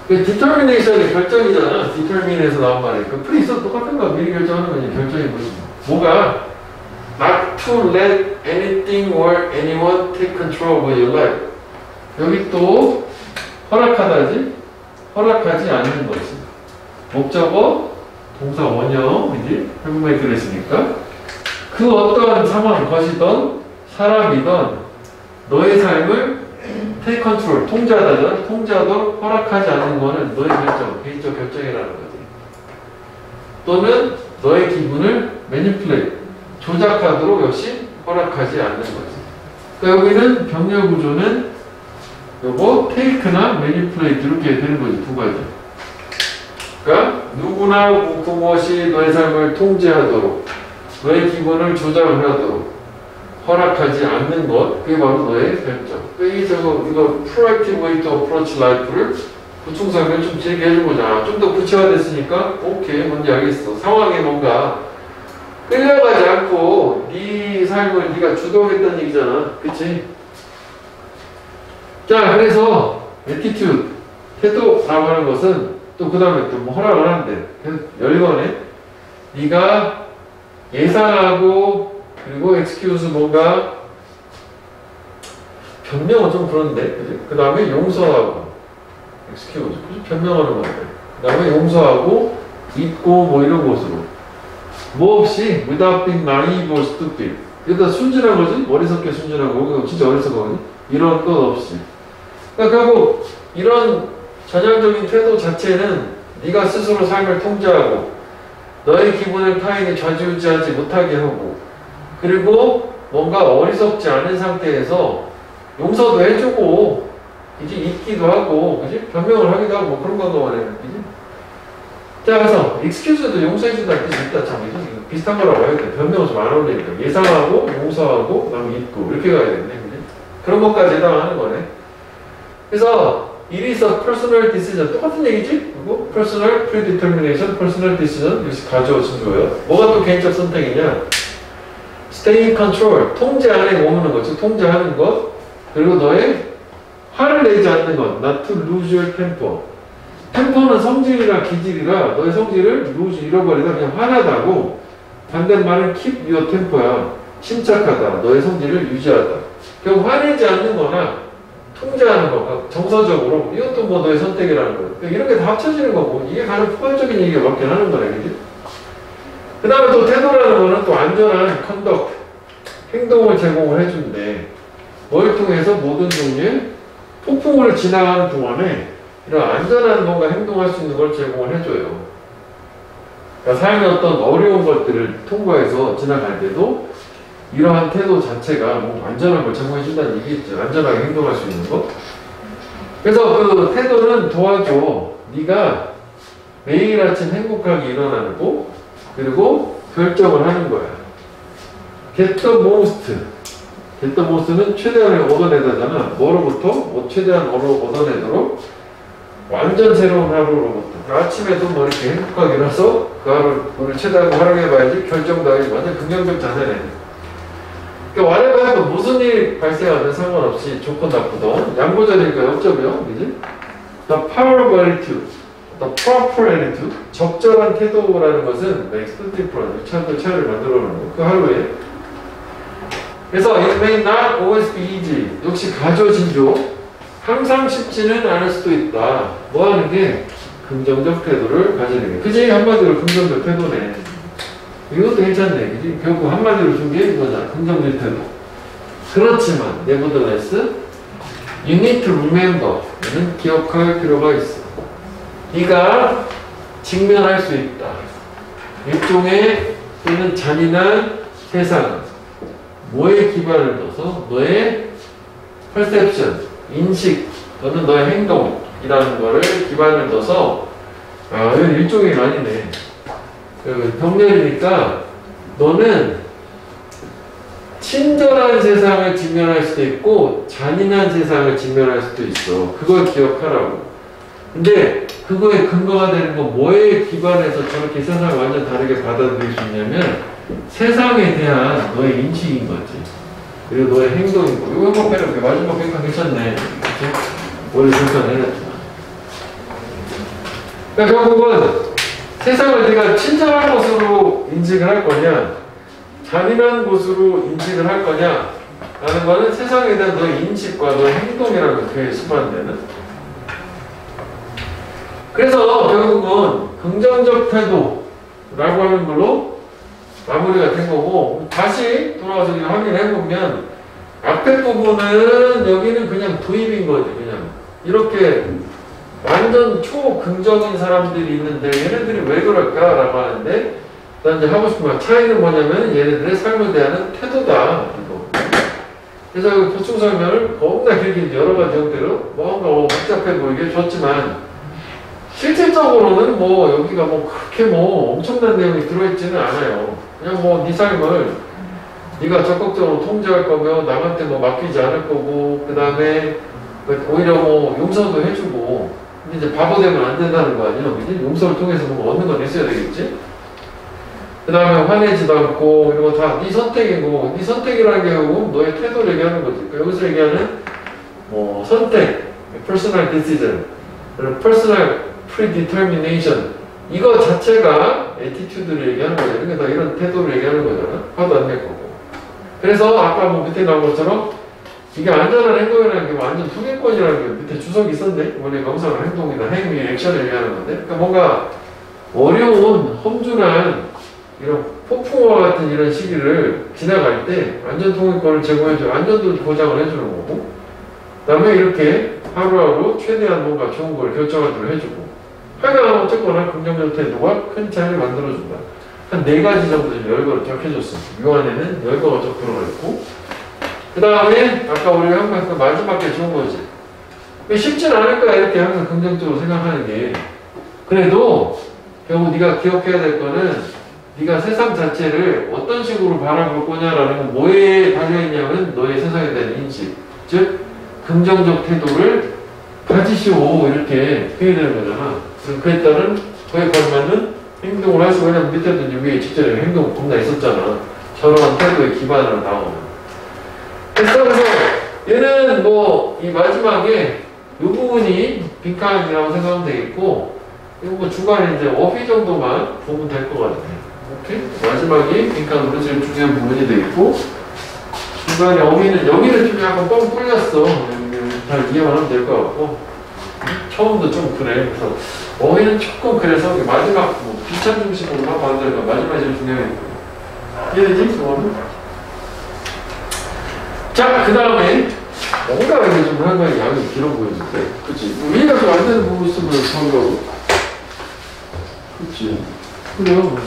determination이 결정이잖아. determine에서 나온 말이야. 그 프리서 똑같은 거 미리 결정하는 거지. 결정이 뭐지? 뭐가? not to let anything or anyone take control of your life. 여기 또 허락하다지? 허락하지 않는 거지. 목적어, 동사 원형이지? 한국말에 그랬으니까. 그 어떠한 상황, 것이든 사람이든 너의 삶을 take control, 통제하다잖아. 통제하도록 허락하지 않는 거는 너의 결정, 개인적 결정이라는 거지. 또는 너의 기분을 manipulate, 조작하도록 역시 허락하지 않는 거지. 그러니까 여기는 병렬 구조는 요거 take나 manipulate 이렇게 되는 거지. 두 가지. 그러니까 누구나 무엇이 너의 삶을 통제하도록, 너의 기분을 조작하도록 허락하지 않는 것, 그게 바로 너의 결정. 이거 proactive way to approach life를 보충설명 좀 길게 해준 거잖아. 좀 더 구체화됐으니까 오케이, 뭔지 알겠어. 상황에 뭔가 끌려가지 않고 네 삶을 네가 주도하겠다는 얘기잖아. 그치? 자, 그래서 attitude, 태도라고 하는 것은 또 그 다음에 또 뭐 허락을 한대. 열거네. 네가 예상하고 그리고 excuse 뭔가 변명은 좀 그런데 그 다음에 용서하고 excuse 변명하는 건데 그 다음에 용서하고 잊고 뭐 이런 것으로 뭐 없이 without being naive or stupid 그러다 순진한 거지 어리석게 순진한 거고 진짜 어리석거든 이런 것 없이 그러니까 결국 이런 전향적인 태도 자체는 네가 스스로 삶을 통제하고 너의 기분을 타인이 좌지우지하지 못하게 하고 그리고 뭔가 어리석지 않은 상태에서 용서도 해주고 이제 잊기도 하고 그지 변명을 하기도 하고 뭐 그런 거도 말해 그지 자 그래서 excuse도 용서해준다는 뜻이 있다 참 그지 비슷한 거라고 해야 돼 변명은 좀 안 어울리니까 예상하고 용서하고 그다음에 잊고 이렇게 가야 되겠네 그지 그런 것까지 해당하는 거네 그래서 it is a personal decision 똑같은 얘기지 그리고 personal predetermination personal decision 역시 가져오신 거예요 뭐가 또 개인적 선택이냐 stay in control 통제 안에 머무는 거 즉 통제하는 것 그리고 너의 화를 내지 않는 것 not to lose your temper 템퍼는 성질이나 기질이라 너의 성질을 lose 잃어버리다 그냥 화나다고 반대말은 keep your temper야 침착하다 너의 성질을 유지하다 결국 화내지 않는 거나 통제하는 거 정서적으로 이것도 뭐 너의 선택이라는 거예요 그러니까 이런 게 다 합쳐지는 거고 이게 가장 포괄적인 얘기가 맞긴 하는 거네 그지 그 다음에 또 태도라는 거는 또 안전한 컨덕트 행동을 제공을 해준대 뭘 통해서 모든 종류의 폭풍우를 지나가는 동안에 이런 안전한 뭔가 행동할 수 있는 걸 제공을 해줘요. 그러니까 삶의 어떤 어려운 것들을 통과해서 지나갈 때도 이러한 태도 자체가 뭐 안전한 걸 제공해준다는 얘기겠죠. 안전하게 행동할 수 있는 거. 그래서 그 태도는 도와줘. 네가 매일 아침 행복하게 일어나고 그리고 결정을 하는 거야. Get the most. get the most는 최대한을 얻어내다잖아. 뭐로부터? 뭐 최대한 얻어내도록 완전 새로운 하루로부터. 아침에도 뭐 이렇게 행복하게 일어나서 그 하루를 최대한 활용해봐야지 결정도 하지. 완전 긍정적 자세네. 그러니까 whatever 무슨 일이 발생하든 상관없이 좋건 나쁘든 양보자니까 역접이요. 그지? The power of attitude. The proper attitude. 적절한 태도라는 것은 makes the difference. 차이를 만들어 놓는 거. 그 하루에. 그래서 it may not always be easy. 역시 가져진죠. 항상 쉽지는 않을 수도 있다. 뭐 하는 게? 긍정적 태도를 가지는 게. 그지? 한마디로 긍정적 태도네. 이것도 괜찮네. 그지? 결국 한마디로 준 게 이거잖아. 긍정적 태도. 그렇지만, nevertheless, you need to remember. 는 기억할 필요가 있어. 네가 직면할 수 있다. 일종의 또는 잔인한 세상. 뭐에 기반을 둬서 너의 perception, 인식 또는 너의 행동이라는 거를 기반을 둬서 이건 일종의 아니네. 병렬이니까 너는 친절한 세상을 직면할 수도 있고 잔인한 세상을 직면할 수도 있어. 그걸 기억하라고. 근데 그거에 근거가 되는 건 뭐에 기반해서 저렇게 세상을 완전 다르게 받아들일 수 있냐면 세상에 대한 너의 인식인 거지. 그리고 너의 행동이고. 이거 한번 빼놓을게. 마지막 백판 괜찮네. 원래 잠깐 해놨지만. 그러니까 결국은 세상을 네가 친절한 것으로 인식을 할 거냐, 잔인한 것으로 인식을 할 거냐, 라는 거는 세상에 대한 너의 인식과 너의 행동이라는 그에 수반되는. 그래서 결국은 긍정적 태도라고 하는 걸로 마무리가 된 거고 다시 돌아와서 확인해보면 앞에 부분은 여기는 그냥 도입인 거지 그냥 이렇게 완전 초긍정인 사람들이 있는데 얘네들이 왜 그럴까라고 하는데 난 이제 하고 싶은 말 차이는 뭐냐면 얘네들의 삶을 대하는 태도다 이거. 그래서 보충 설명을 겁나 길게 여러 가지 형태로 뭔가 복잡해 보이게 줬지만 실질적으로는 뭐 여기가 뭐 그렇게 뭐 엄청난 내용이 들어있지는 않아요. 그냥 뭐 네 삶을 네가 적극적으로 통제할 거며 남한테 뭐 맡기지 않을 거고 그 다음에 오히려 뭐 용서도 해주고 근데 이제 바보 되면 안 된다는 거 아니야? 그지? 용서를 통해서 뭐 얻는 건 있어야 되겠지? 그 다음에 화내지도 않고 이런 거 다 네 선택이고 네 선택이라는 게 결국 너의 태도를 얘기하는 거지. 그러니까 여기서 얘기하는 뭐 선택, personal decision, personal predetermination. 이거 자체가 attitude를 얘기하는 거죠. 그러니까 이런 태도를 얘기하는 거잖아. 화도 안 낼 거고. 그래서 아까 뭐 밑에 나온 것처럼 이게 안전한 행동이라는 게 완전 투기권이라는 게 밑에 주석이 있었네. 원래 명사는 행동이나 행위, 액션을 얘기하는 건데. 그러니까 뭔가 어려운, 험준한 이런 폭풍과 같은 이런 시기를 지나갈 때 안전 통행권을 제공해줘. 안전도 보장을 해주는 거고. 그 다음에 이렇게 하루하루 최대한 뭔가 좋은 걸 결정하도록 해주고. 하여간 어쨌거나 긍정적 태도가 큰 차이를 만들어준다. 한 4가지 정도 좀 열거를 쫙 해줬습니다. 요 안에는 열거가 쭉 들어가 있고. 그 다음에 아까 우리가 항상 그 마지막에 좋은 거지. 쉽진 않을 거야. 이렇게 항상 긍정적으로 생각하는 게. 그래도 결국 네가 기억해야 될 거는 네가 세상 자체를 어떤 식으로 바라볼 거냐라는 건 뭐에 달려있냐면 너의 세상에 대한 인식. 즉 긍정적 태도를 가지시오. 이렇게 표현되는 거잖아. 그럼 그에 따른 그에 걸맞는 행동을 하시고. 왜냐면 밑에도 이제 위에 직전에 행동 겁나 있었잖아. 저런 태도의 기반으로 나오는. 그래서 얘는 뭐 이 마지막에 이 부분이 빈칸이라고 생각하면 되겠고, 이거 뭐 중간에 이제 어휘 정도만 보면 될 것 같아요. 오케이? 마지막이 빈칸으로 제일 중요한 부분이 되겠고, 중간에 어휘는 여기는 좀 약간 뻥 뚫렸어. 잘 이해만 하면 될 것 같고, 처음도 좀 그래. 그래서 어휘는 조금 그래서 마지막 뭐 비찬 중심으로만 만들까. 마지막이 제일 중요해. 이해되지? 그거는? 자, 그 다음에 뭔가 이게 좀 상당히 양이 길어 보이는데, 그치? 위에가 좀 안 되는 부분 있으면 상관없고, 그치? 그래요.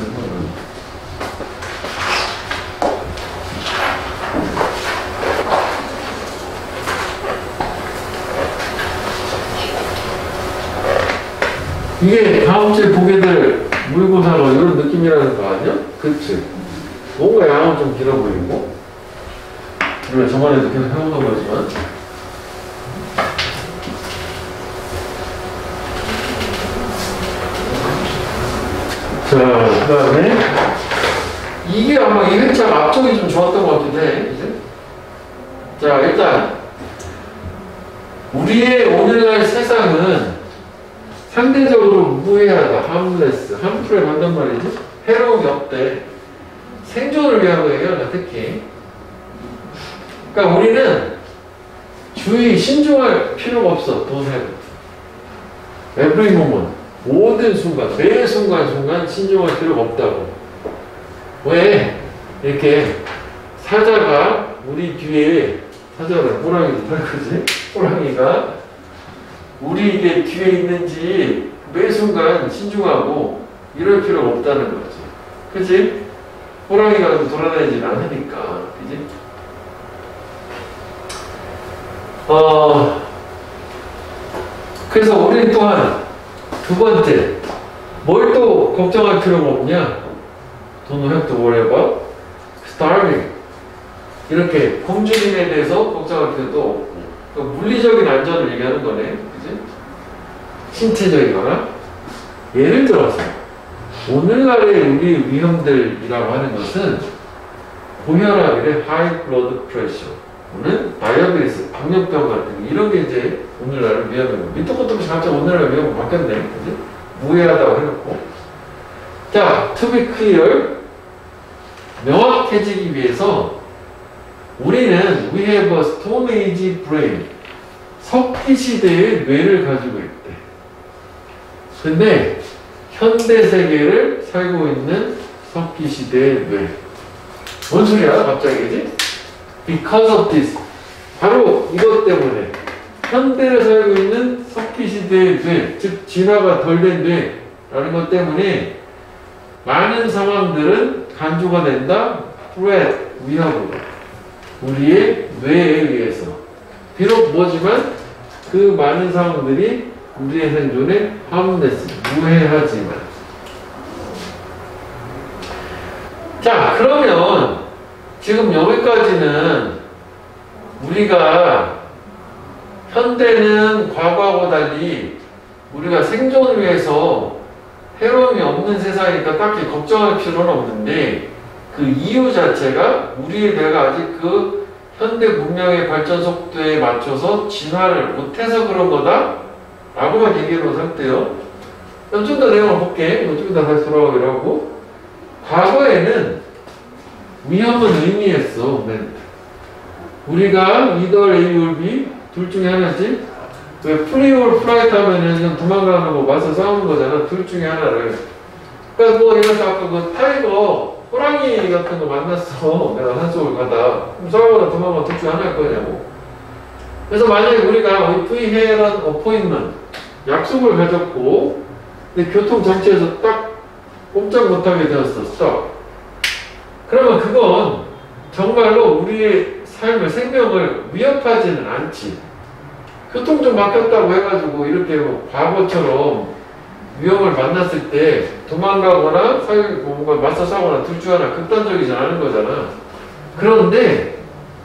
이게 다음 주에 보게 될 모의고사가 이런 느낌이라는 거 아니야? 그치? 뭔가 양은 좀 길어 보이고, 우리가 저번에도 계속 해오던 거지만. 자, 그 다음에 이게 아마 이 회차 앞쪽이 좀 좋았던 것 같기도 해. 이제. 자, 일단 우리의 오늘날 세상은 상대적으로 무해하다, harmless, harmful에 간단 말이지. 해로움이 없대. 생존을 위한 거예요, 특히. 그러니까 우리는 주의 신중할 필요가 없어. don't have. every moment. 모든 순간, 매 순간 신중할 필요가 없다고. 왜? 이렇게 사자가 우리 뒤에, 사자는 호랑이도 탈거지? 호랑이가 우리 이게 뒤에 있는지 매 순간 신중하고 이럴 필요가 없다는 거지. 그치? 호랑이가 돌아다니지 않으니까. 그치? 그래서 우리는 또한 두 번째, 뭘 또 걱정할 필요가 없냐? Don't have to worry about starving. 이렇게 굶주림에 대해서 걱정할 필요도 없고. 그러니까 물리적인 안전을 얘기하는 거네. 그지? 신체적이거나. 예를 들어서, 오늘날의 우리 위험들이라고 하는 것은 고혈압이래, high blood pressure. 또는 다이어베티스, 당뇨병 같은 이런 게 이제 오늘날의 위험이고. 밑도 끝도 없이 갑자기 오늘날의 위험이 바뀌었네. 그지? 무해하다고 해놓고. 자, to be clear. 명확해지기 위해서 우리는 we have a stone age brain. 석기 시대의 뇌를 가지고 있대. 근데 현대 세계를 살고 있는 석기 시대의 뇌. 뭔 소리야, 갑자기, 그지? Because of this. 바로 이것 때문에 현대를 살고 있는 석기 시대의 뇌, 즉 진화가 덜 된 뇌라는 것 때문에 많은 상황들은 간주가 된다. threat, 위협으로. 우리의 뇌에 의해서. 비록 뭐지만 그 많은 상황들이 우리의 생존에 harmless, 무해하지만. 자, 그러면 지금 여기까지는 우리가 현대는 과거하고 달리 우리가 생존을 위해서 해로움이 없는 세상이니까 딱히 걱정할 필요는 없는데, 그 이유 자체가 우리의 뇌가 아직 그 현대 문명의 발전 속도에 맞춰서 진화를 못해서 그런 거다? 라고만 얘기해 놓은 상태요. 그럼 좀 더 내용을 볼게. 좀 이따 다시 돌아오기로 하고. 과거에는 위험은 의미했어. 우리가 either A or B 둘 중에 하나지. 왜 flee or flight 하면은 그냥 도망가는 거 맞서 싸우는 거잖아. 둘 중에 하나를. 그러니까 뭐 이래서 아까 그 타이거 호랑이 같은 거 만났어. 내가 산속을 가다. 그럼 싸우거나 도망가나 둘 중에 하나일 거냐고. 그래서 만약에 우리가 if we had an appointment 약속을 가졌고 근데 교통 정체에서 딱 꼼짝 못하게 되었어. stop. 그러면 그건 정말로 우리의 삶을, 생명을 위협하지는 않지. 교통 좀 막혔다고 해가지고 이렇게 뭐 과거처럼 위험을 만났을 때 도망가거나 뭔가 맞서 싸우거나 둘 중 하나 극단적이지 않은 거잖아. 그런데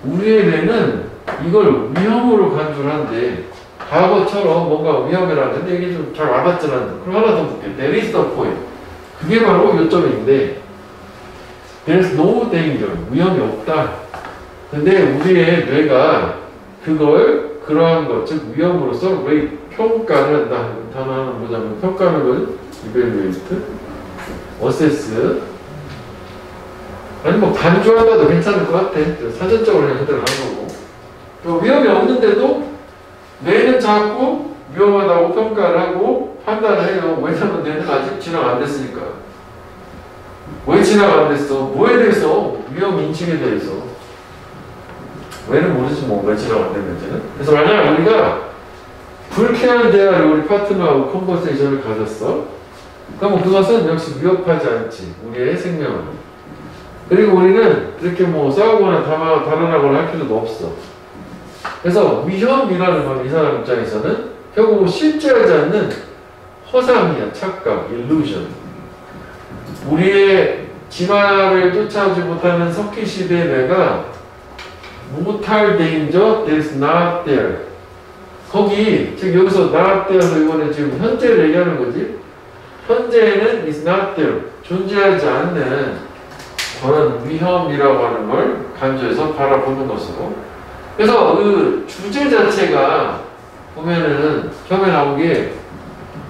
우리의 뇌는 이걸 위험으로 간주를 한대. 과거처럼 뭔가 위험이라는 근데 이게 좀 잘 와닿지 않는다. 그럼 하나 더 볼게. There is the point. 그게 바로 요점인데 There's no danger. 위험이 없다. 근데 우리의 뇌가 그걸 그러한 것, 즉 위험으로서 평가를 한다. 단어 하나 보자면 평가는 건 evaluate, assess 아니 뭐 간주한다도 괜찮을 것 같아. 사전적으로 그냥 해석을 하는 거고 위험이 없는데도 뇌는 자꾸 위험하다고 평가를 하고 판단을 해요. 왜냐면 뇌는 아직 진화가 안 됐으니까. 왜 진화가 안 됐어? 뭐에 대해서? 위험 인식에 대해서. 왜는 모르지 뭐 왜 진화가 안 됐는지는. 그래서 만약 우리가 불쾌한 대화를 우리 파트너하고 컨버세이션을 가졌어. 그러면 그것은 역시 위협하지 않지. 우리의 생명을. 그리고 우리는 이렇게 뭐 싸우거나 달아나거나 할 필요도 없어. 그래서 위험이라는 건 이 사람 입장에서는 결국 실제하지 않는 허상이야. 착각, illusion. 우리의 진화를 쫓아오지 못하는 석기 시대의 뇌가 무탈 danger that's not there. 거기 즉 여기서 not there에서 이번에 지금 현재를 얘기하는 거지. 현재는 is not there. 존재하지 않는 그런 위험이라고 하는 걸 간주해서 바라보는 것으로. 그래서 그 주제 자체가 보면은 처음에 나온 게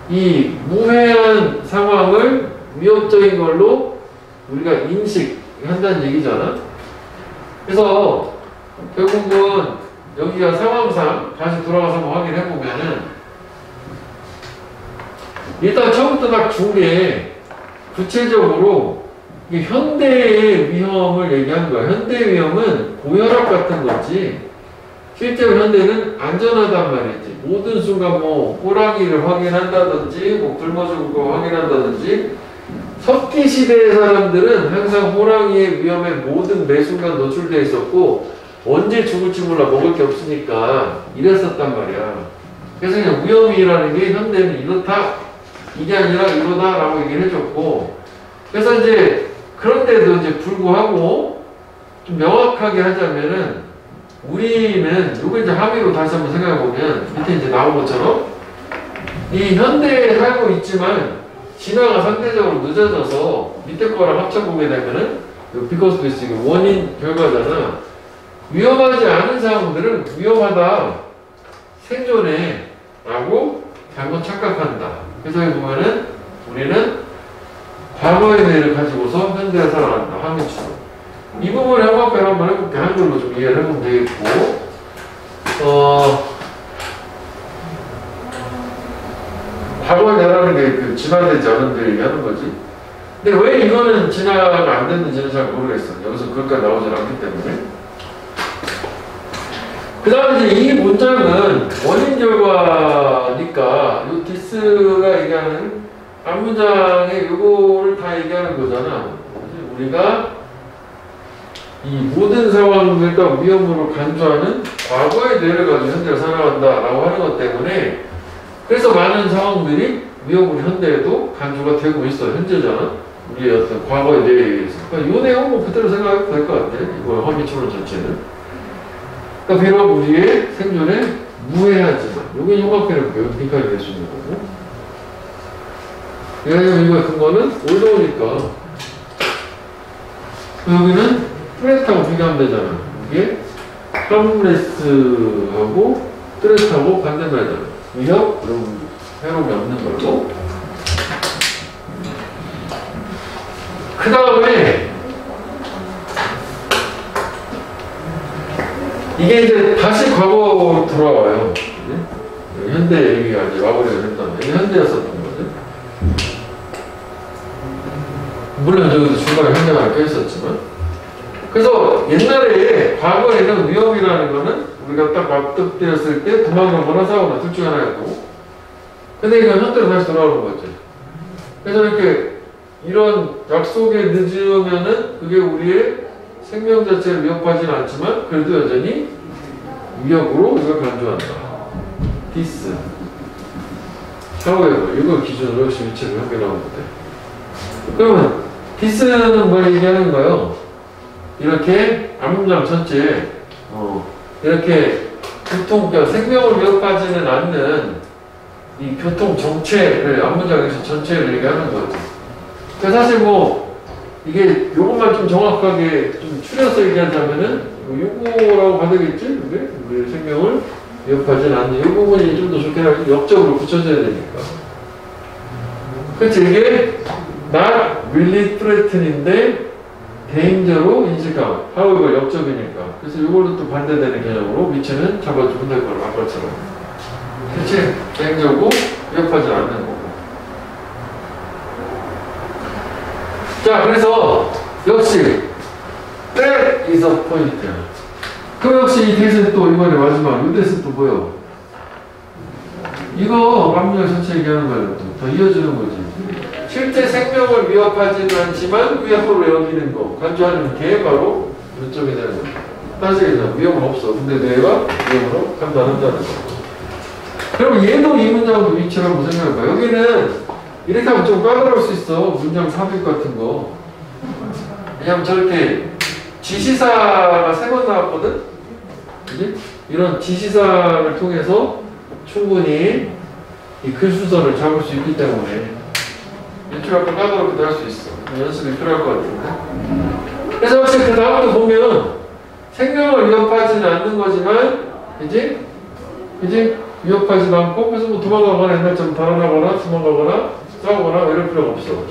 이 무해한 상황을 위협적인 걸로 우리가 인식한다는 얘기잖아. 그래서 결국은 여기가 상황상 다시 돌아가서 한번 확인해 보면은 일단 처음부터 딱 준 게 구체적으로 이게 현대의 위험을 얘기한 거야. 현대 위험은 고혈압 같은 거지. 실제로 현대는 안전하단 말이지. 모든 순간 뭐 호랑이를 확인한다든지 뭐 굶어 죽을 거 확인한다든지. 석기 시대의 사람들은 항상 호랑이의 위험에 모든 매 순간 노출되어 있었고 언제 죽을지 몰라 먹을 게 없으니까 이랬었단 말이야. 그래서 그냥 위험이라는 게 현대는 이렇다 이게 아니라 이거다 라고 얘기를 해줬고 그래서 이제 그런데도 이제 불구하고 좀 명확하게 하자면은 우리는 요거 이제 함의로 다시 한번 생각해 보면 밑에 이제 나온 것처럼 이 현대에 살고 있지만 진화가 상대적으로 늦어져서 밑에 거랑 합쳐보게 되면은 because this 이게 원인 결과잖아. 위험하지 않은 상황들은 위험하다 생존해 라고 잘못 착각한다. 그래서 여기 보면은 우리는 과거의 뇌를 가지고서 현대에 살아간다. 함의처럼. 이 부분을 형광펜 한번 해볼게. 한글로 좀 이해를 해보면 되겠고 과거의 뇌라는 게 그 진화되지 않은 데 얘기하는 거지. 근데 왜 이거는 진화가 안 됐는지는 잘 모르겠어. 여기서 그것까지 나오질 않기 때문에. 그 다음에 이제 이 문장은 원인 결과니까 이 디스가 얘기하는 앞문장에 요거를 다 얘기하는 거잖아. 우리가 이 모든 상황들과 위험으로 간주하는 과거의 뇌를 가지고 현재를 살아간다 라고 하는 것 때문에 그래서 많은 상황들이 위험으로 현대에도 간주가 되고 있어. 현재잖아. 우리의 어떤 과거의 뇌에 의해서. 그러니까 이 내용은 뭐 그대로 생각해도 될 것 같아. 이거 허미초론 자체는. 그러니까 비록 우리의 생존에 무해하지만 요게 형광펜을 빈칸이 될 수 있는 거고 왜냐면 이거 근거는 올라오니까 여기는 트레스하고 비교하면 되잖아. 이게 컴레스하고 트레스하고 반대말이잖아. 위협? 그럼 해로움이 없는 걸로 그 다음에 이게 이제 다시 과거로 돌아와요. 네? 현대 얘기가 이제 마무리가 된다면 이게 현대였었던 거죠. 물론 저기도 중간에 현대가 껴있었지만, 그래서 옛날에 과거에는 위협이라는 거는 우리가 딱 납득되었을 때 도망가거나 싸우거나 둘 중 하나였고, 근데 이건 현대로 다시 돌아오는 거죠. 그래서 이렇게 이런 약속에 늦으면은 그게 우리의 생명 자체를 위협하지는 않지만 그래도 여전히 위협으로 이걸 간주한다. 디스. however, 이걸 기준으로 역시 위치를 확인하는 건데. 그러면 디스는 뭘 얘기하는 거예요? 이렇게 앞문장 전체에 이렇게 그러니까 생명을 위협하지는 않는 이 교통 정체를 앞문장에서 전체를 얘기하는 거죠. 그러니까 사실 뭐 이게 요것만 좀 정확하게 좀 추려서 얘기하자면은 요거라고 봐야 되겠지? 우리 생명을 위협하지는 않는 이 부분이 좀 더 좋게 하면 역적으로 붙여져야 되니까. 그치? 이게 not really threaten인데 danger 인식감. however 역적이니까. 그래서 요거는 또 반대되는 개념으로 위치는 잡아주면 될 거라 아까처럼. 그치? danger고 위협하지 않는 거고. 자, 그래서 역시 that is a point. 그럼 역시 이 대신 또 이번에 마지막 이 대신 또 뭐요? 이거 앞문장 전체 얘기하는 거예요. 더 이어주는 거지. 실제 생명을 위협하지는 않지만 위협으로 여기는 거 간주하는 게 바로 이쪽이 되는 거예요. 사실 위협은 없어. 근데 뇌가 위협으로 간주한다는 거. 그럼 얘도 이 문장도 위치를 한번 생각해봐. 여기는 이렇게 하면 좀 까다로울 수 있어. 문장 삽입 같은 거. 왜냐면 저렇게 지시사가 3번 나왔거든? 그지? 이런 지시사를 통해서 충분히 이 글순서를 잡을 수 있기 때문에 연출 약간 까다롭기도 할 수 있어. 연습이 필요할 것 같은데. 그래서 혹시 그 다음도 보면 생명을 위협하지는 않는 거지만, 그지? 그지? 위협하지도 않고, 그래서 뭐 도망가거나 옛날처럼 달아나거나 도망가거나 싸우거나 이럴 필요가 없어.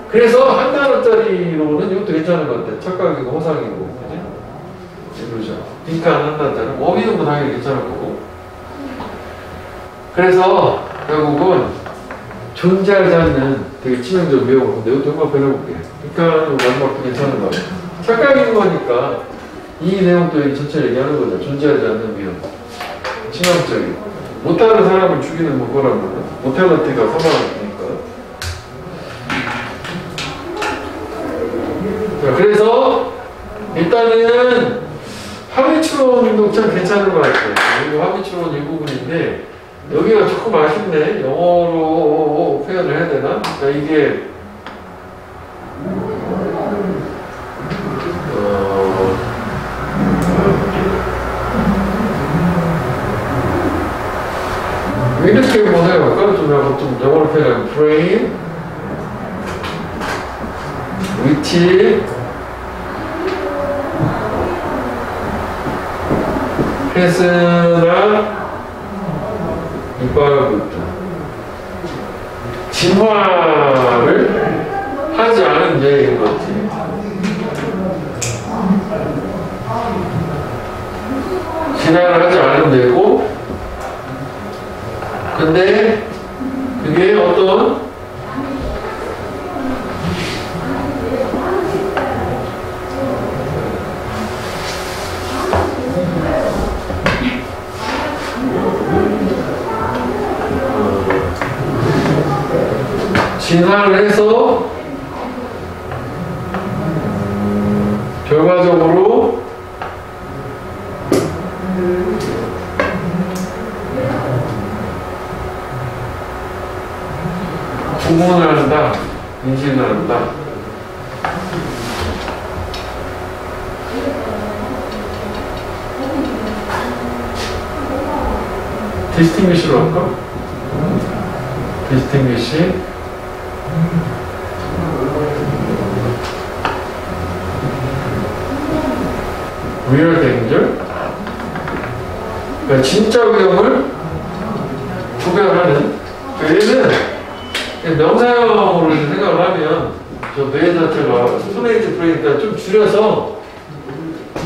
그래서 한 단어짜리로는 이것도 괜찮은 것 같아. 착각이고 허상이고, 그지? 그러죠. 빈칸 한 단어짜리. 어휘는 뭐 당연히 괜찮을 거고. 그래서 결국은 존재하지 않는 되게 치명적 위협을 근데 이것도 한번 배워볼게. 빈칸은 마지막도 괜찮은 거 같아. 착각인 거니까 이 내용도 여기 전체 얘기하는 거죠. 존재하지 않는 위협. 치명적인. 못하는 사람을 죽이는 뭐 거란 말이야. 못하는 티가 사망하니까. 자, 그래서 일단은 합의추론도 참 괜찮은 것 같아요. 여기 합의추론 일부분인데 여기가 조금 아쉽네. 영어로 표현을 해야 되나? 그러니까 이게 이렇게 보세요. 좀 영어로 표현하면 frame, 위치, 패스나 이빨부터 진화를 하지 않은 예인 거지. 진화를 하지 않은 예고, 근데 그게 어떤 진화를 해서 결과적으로 구분을 한다, 인식을 한다. 디스팅귀시로 할까? 디스팅귀시 real danger? 그러니까 진짜 위험을 구별하는. 얘는 명사형으로 생각을 하면 저 뇌 자체가 스토레이지 브레이크가 좀 줄여서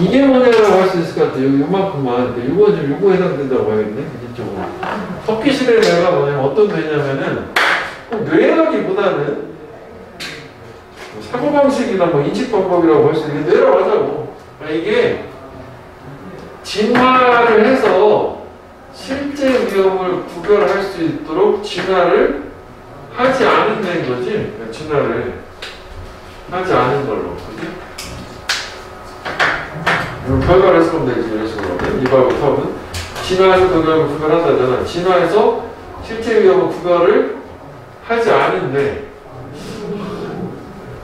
이게 뭐냐라고 할 수 있을 것 같아요. 요만큼만. 이거 좀 요거 해당된다고 봐야겠네. 이쪽으로. 터키실의 뇌가 뭐냐면 어떤 뇌냐면은 뇌라기보다는 사고방식이나 뭐 인식방법이라고 할 수 있는 뇌라고 하자고. 이게 진화를 해서 실제 위험을 구별할 수 있도록 진화를 하지 않은 뇌인 거지. 진화를 하지 않은 걸로. 그지? 결과를 해석하면 되지. 이런 식으로. 이발부터는 진화해서 그 위험을 구별한다잖아. 진화해서 실제 위험을 구별을 하지 않은데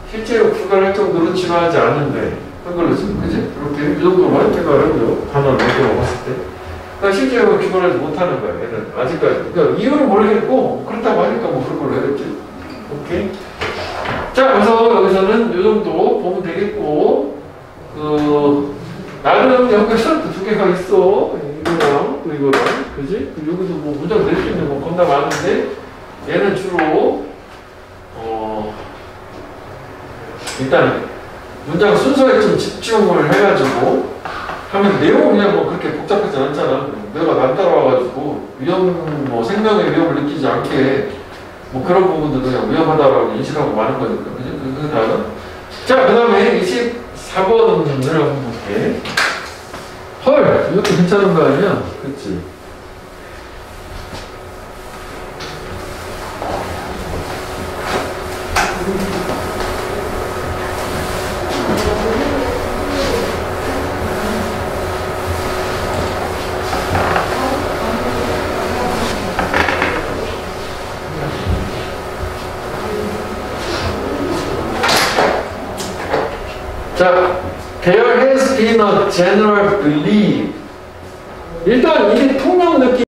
실제로 구별할 정도로 진화하지 않은데 한 걸로 지금 그지? 이렇게 이 정도만 생각을 해보죠. 단어를 몇개 먹었을 때. 그러니까 실제로 구별하지 못하는 거야. 얘는 아직까지. 그러니까 이유는 모르겠고 그렇다고 하니까 뭐 그런 걸로 해야겠지. 오케이. 자, 그래서 여기서는 이 정도 보면 되겠고 나름 연결선도 두 개가 있어. 이거랑 또 이거랑. 그지? 여기도 뭐 문장 낼 수 있는 건 겁나 많은데 얘는 주로 일단 문장 순서에 좀 집중을 해가지고 하면 내용은 그냥 뭐 그렇게 복잡하지 않잖아. 내가 남따라와가지고 뭐 생명의 위험을 느끼지 않게 뭐 그런 부분들도 그냥 위험하다라고 인식하고 마는 거니까. 그지? 그 다음. 자, 그 다음에 24번을 한번 볼게. 헐! 이것도 괜찮은 거 아니야? 그치? 자, there has been a general belief. 일단 이게 통념 느낌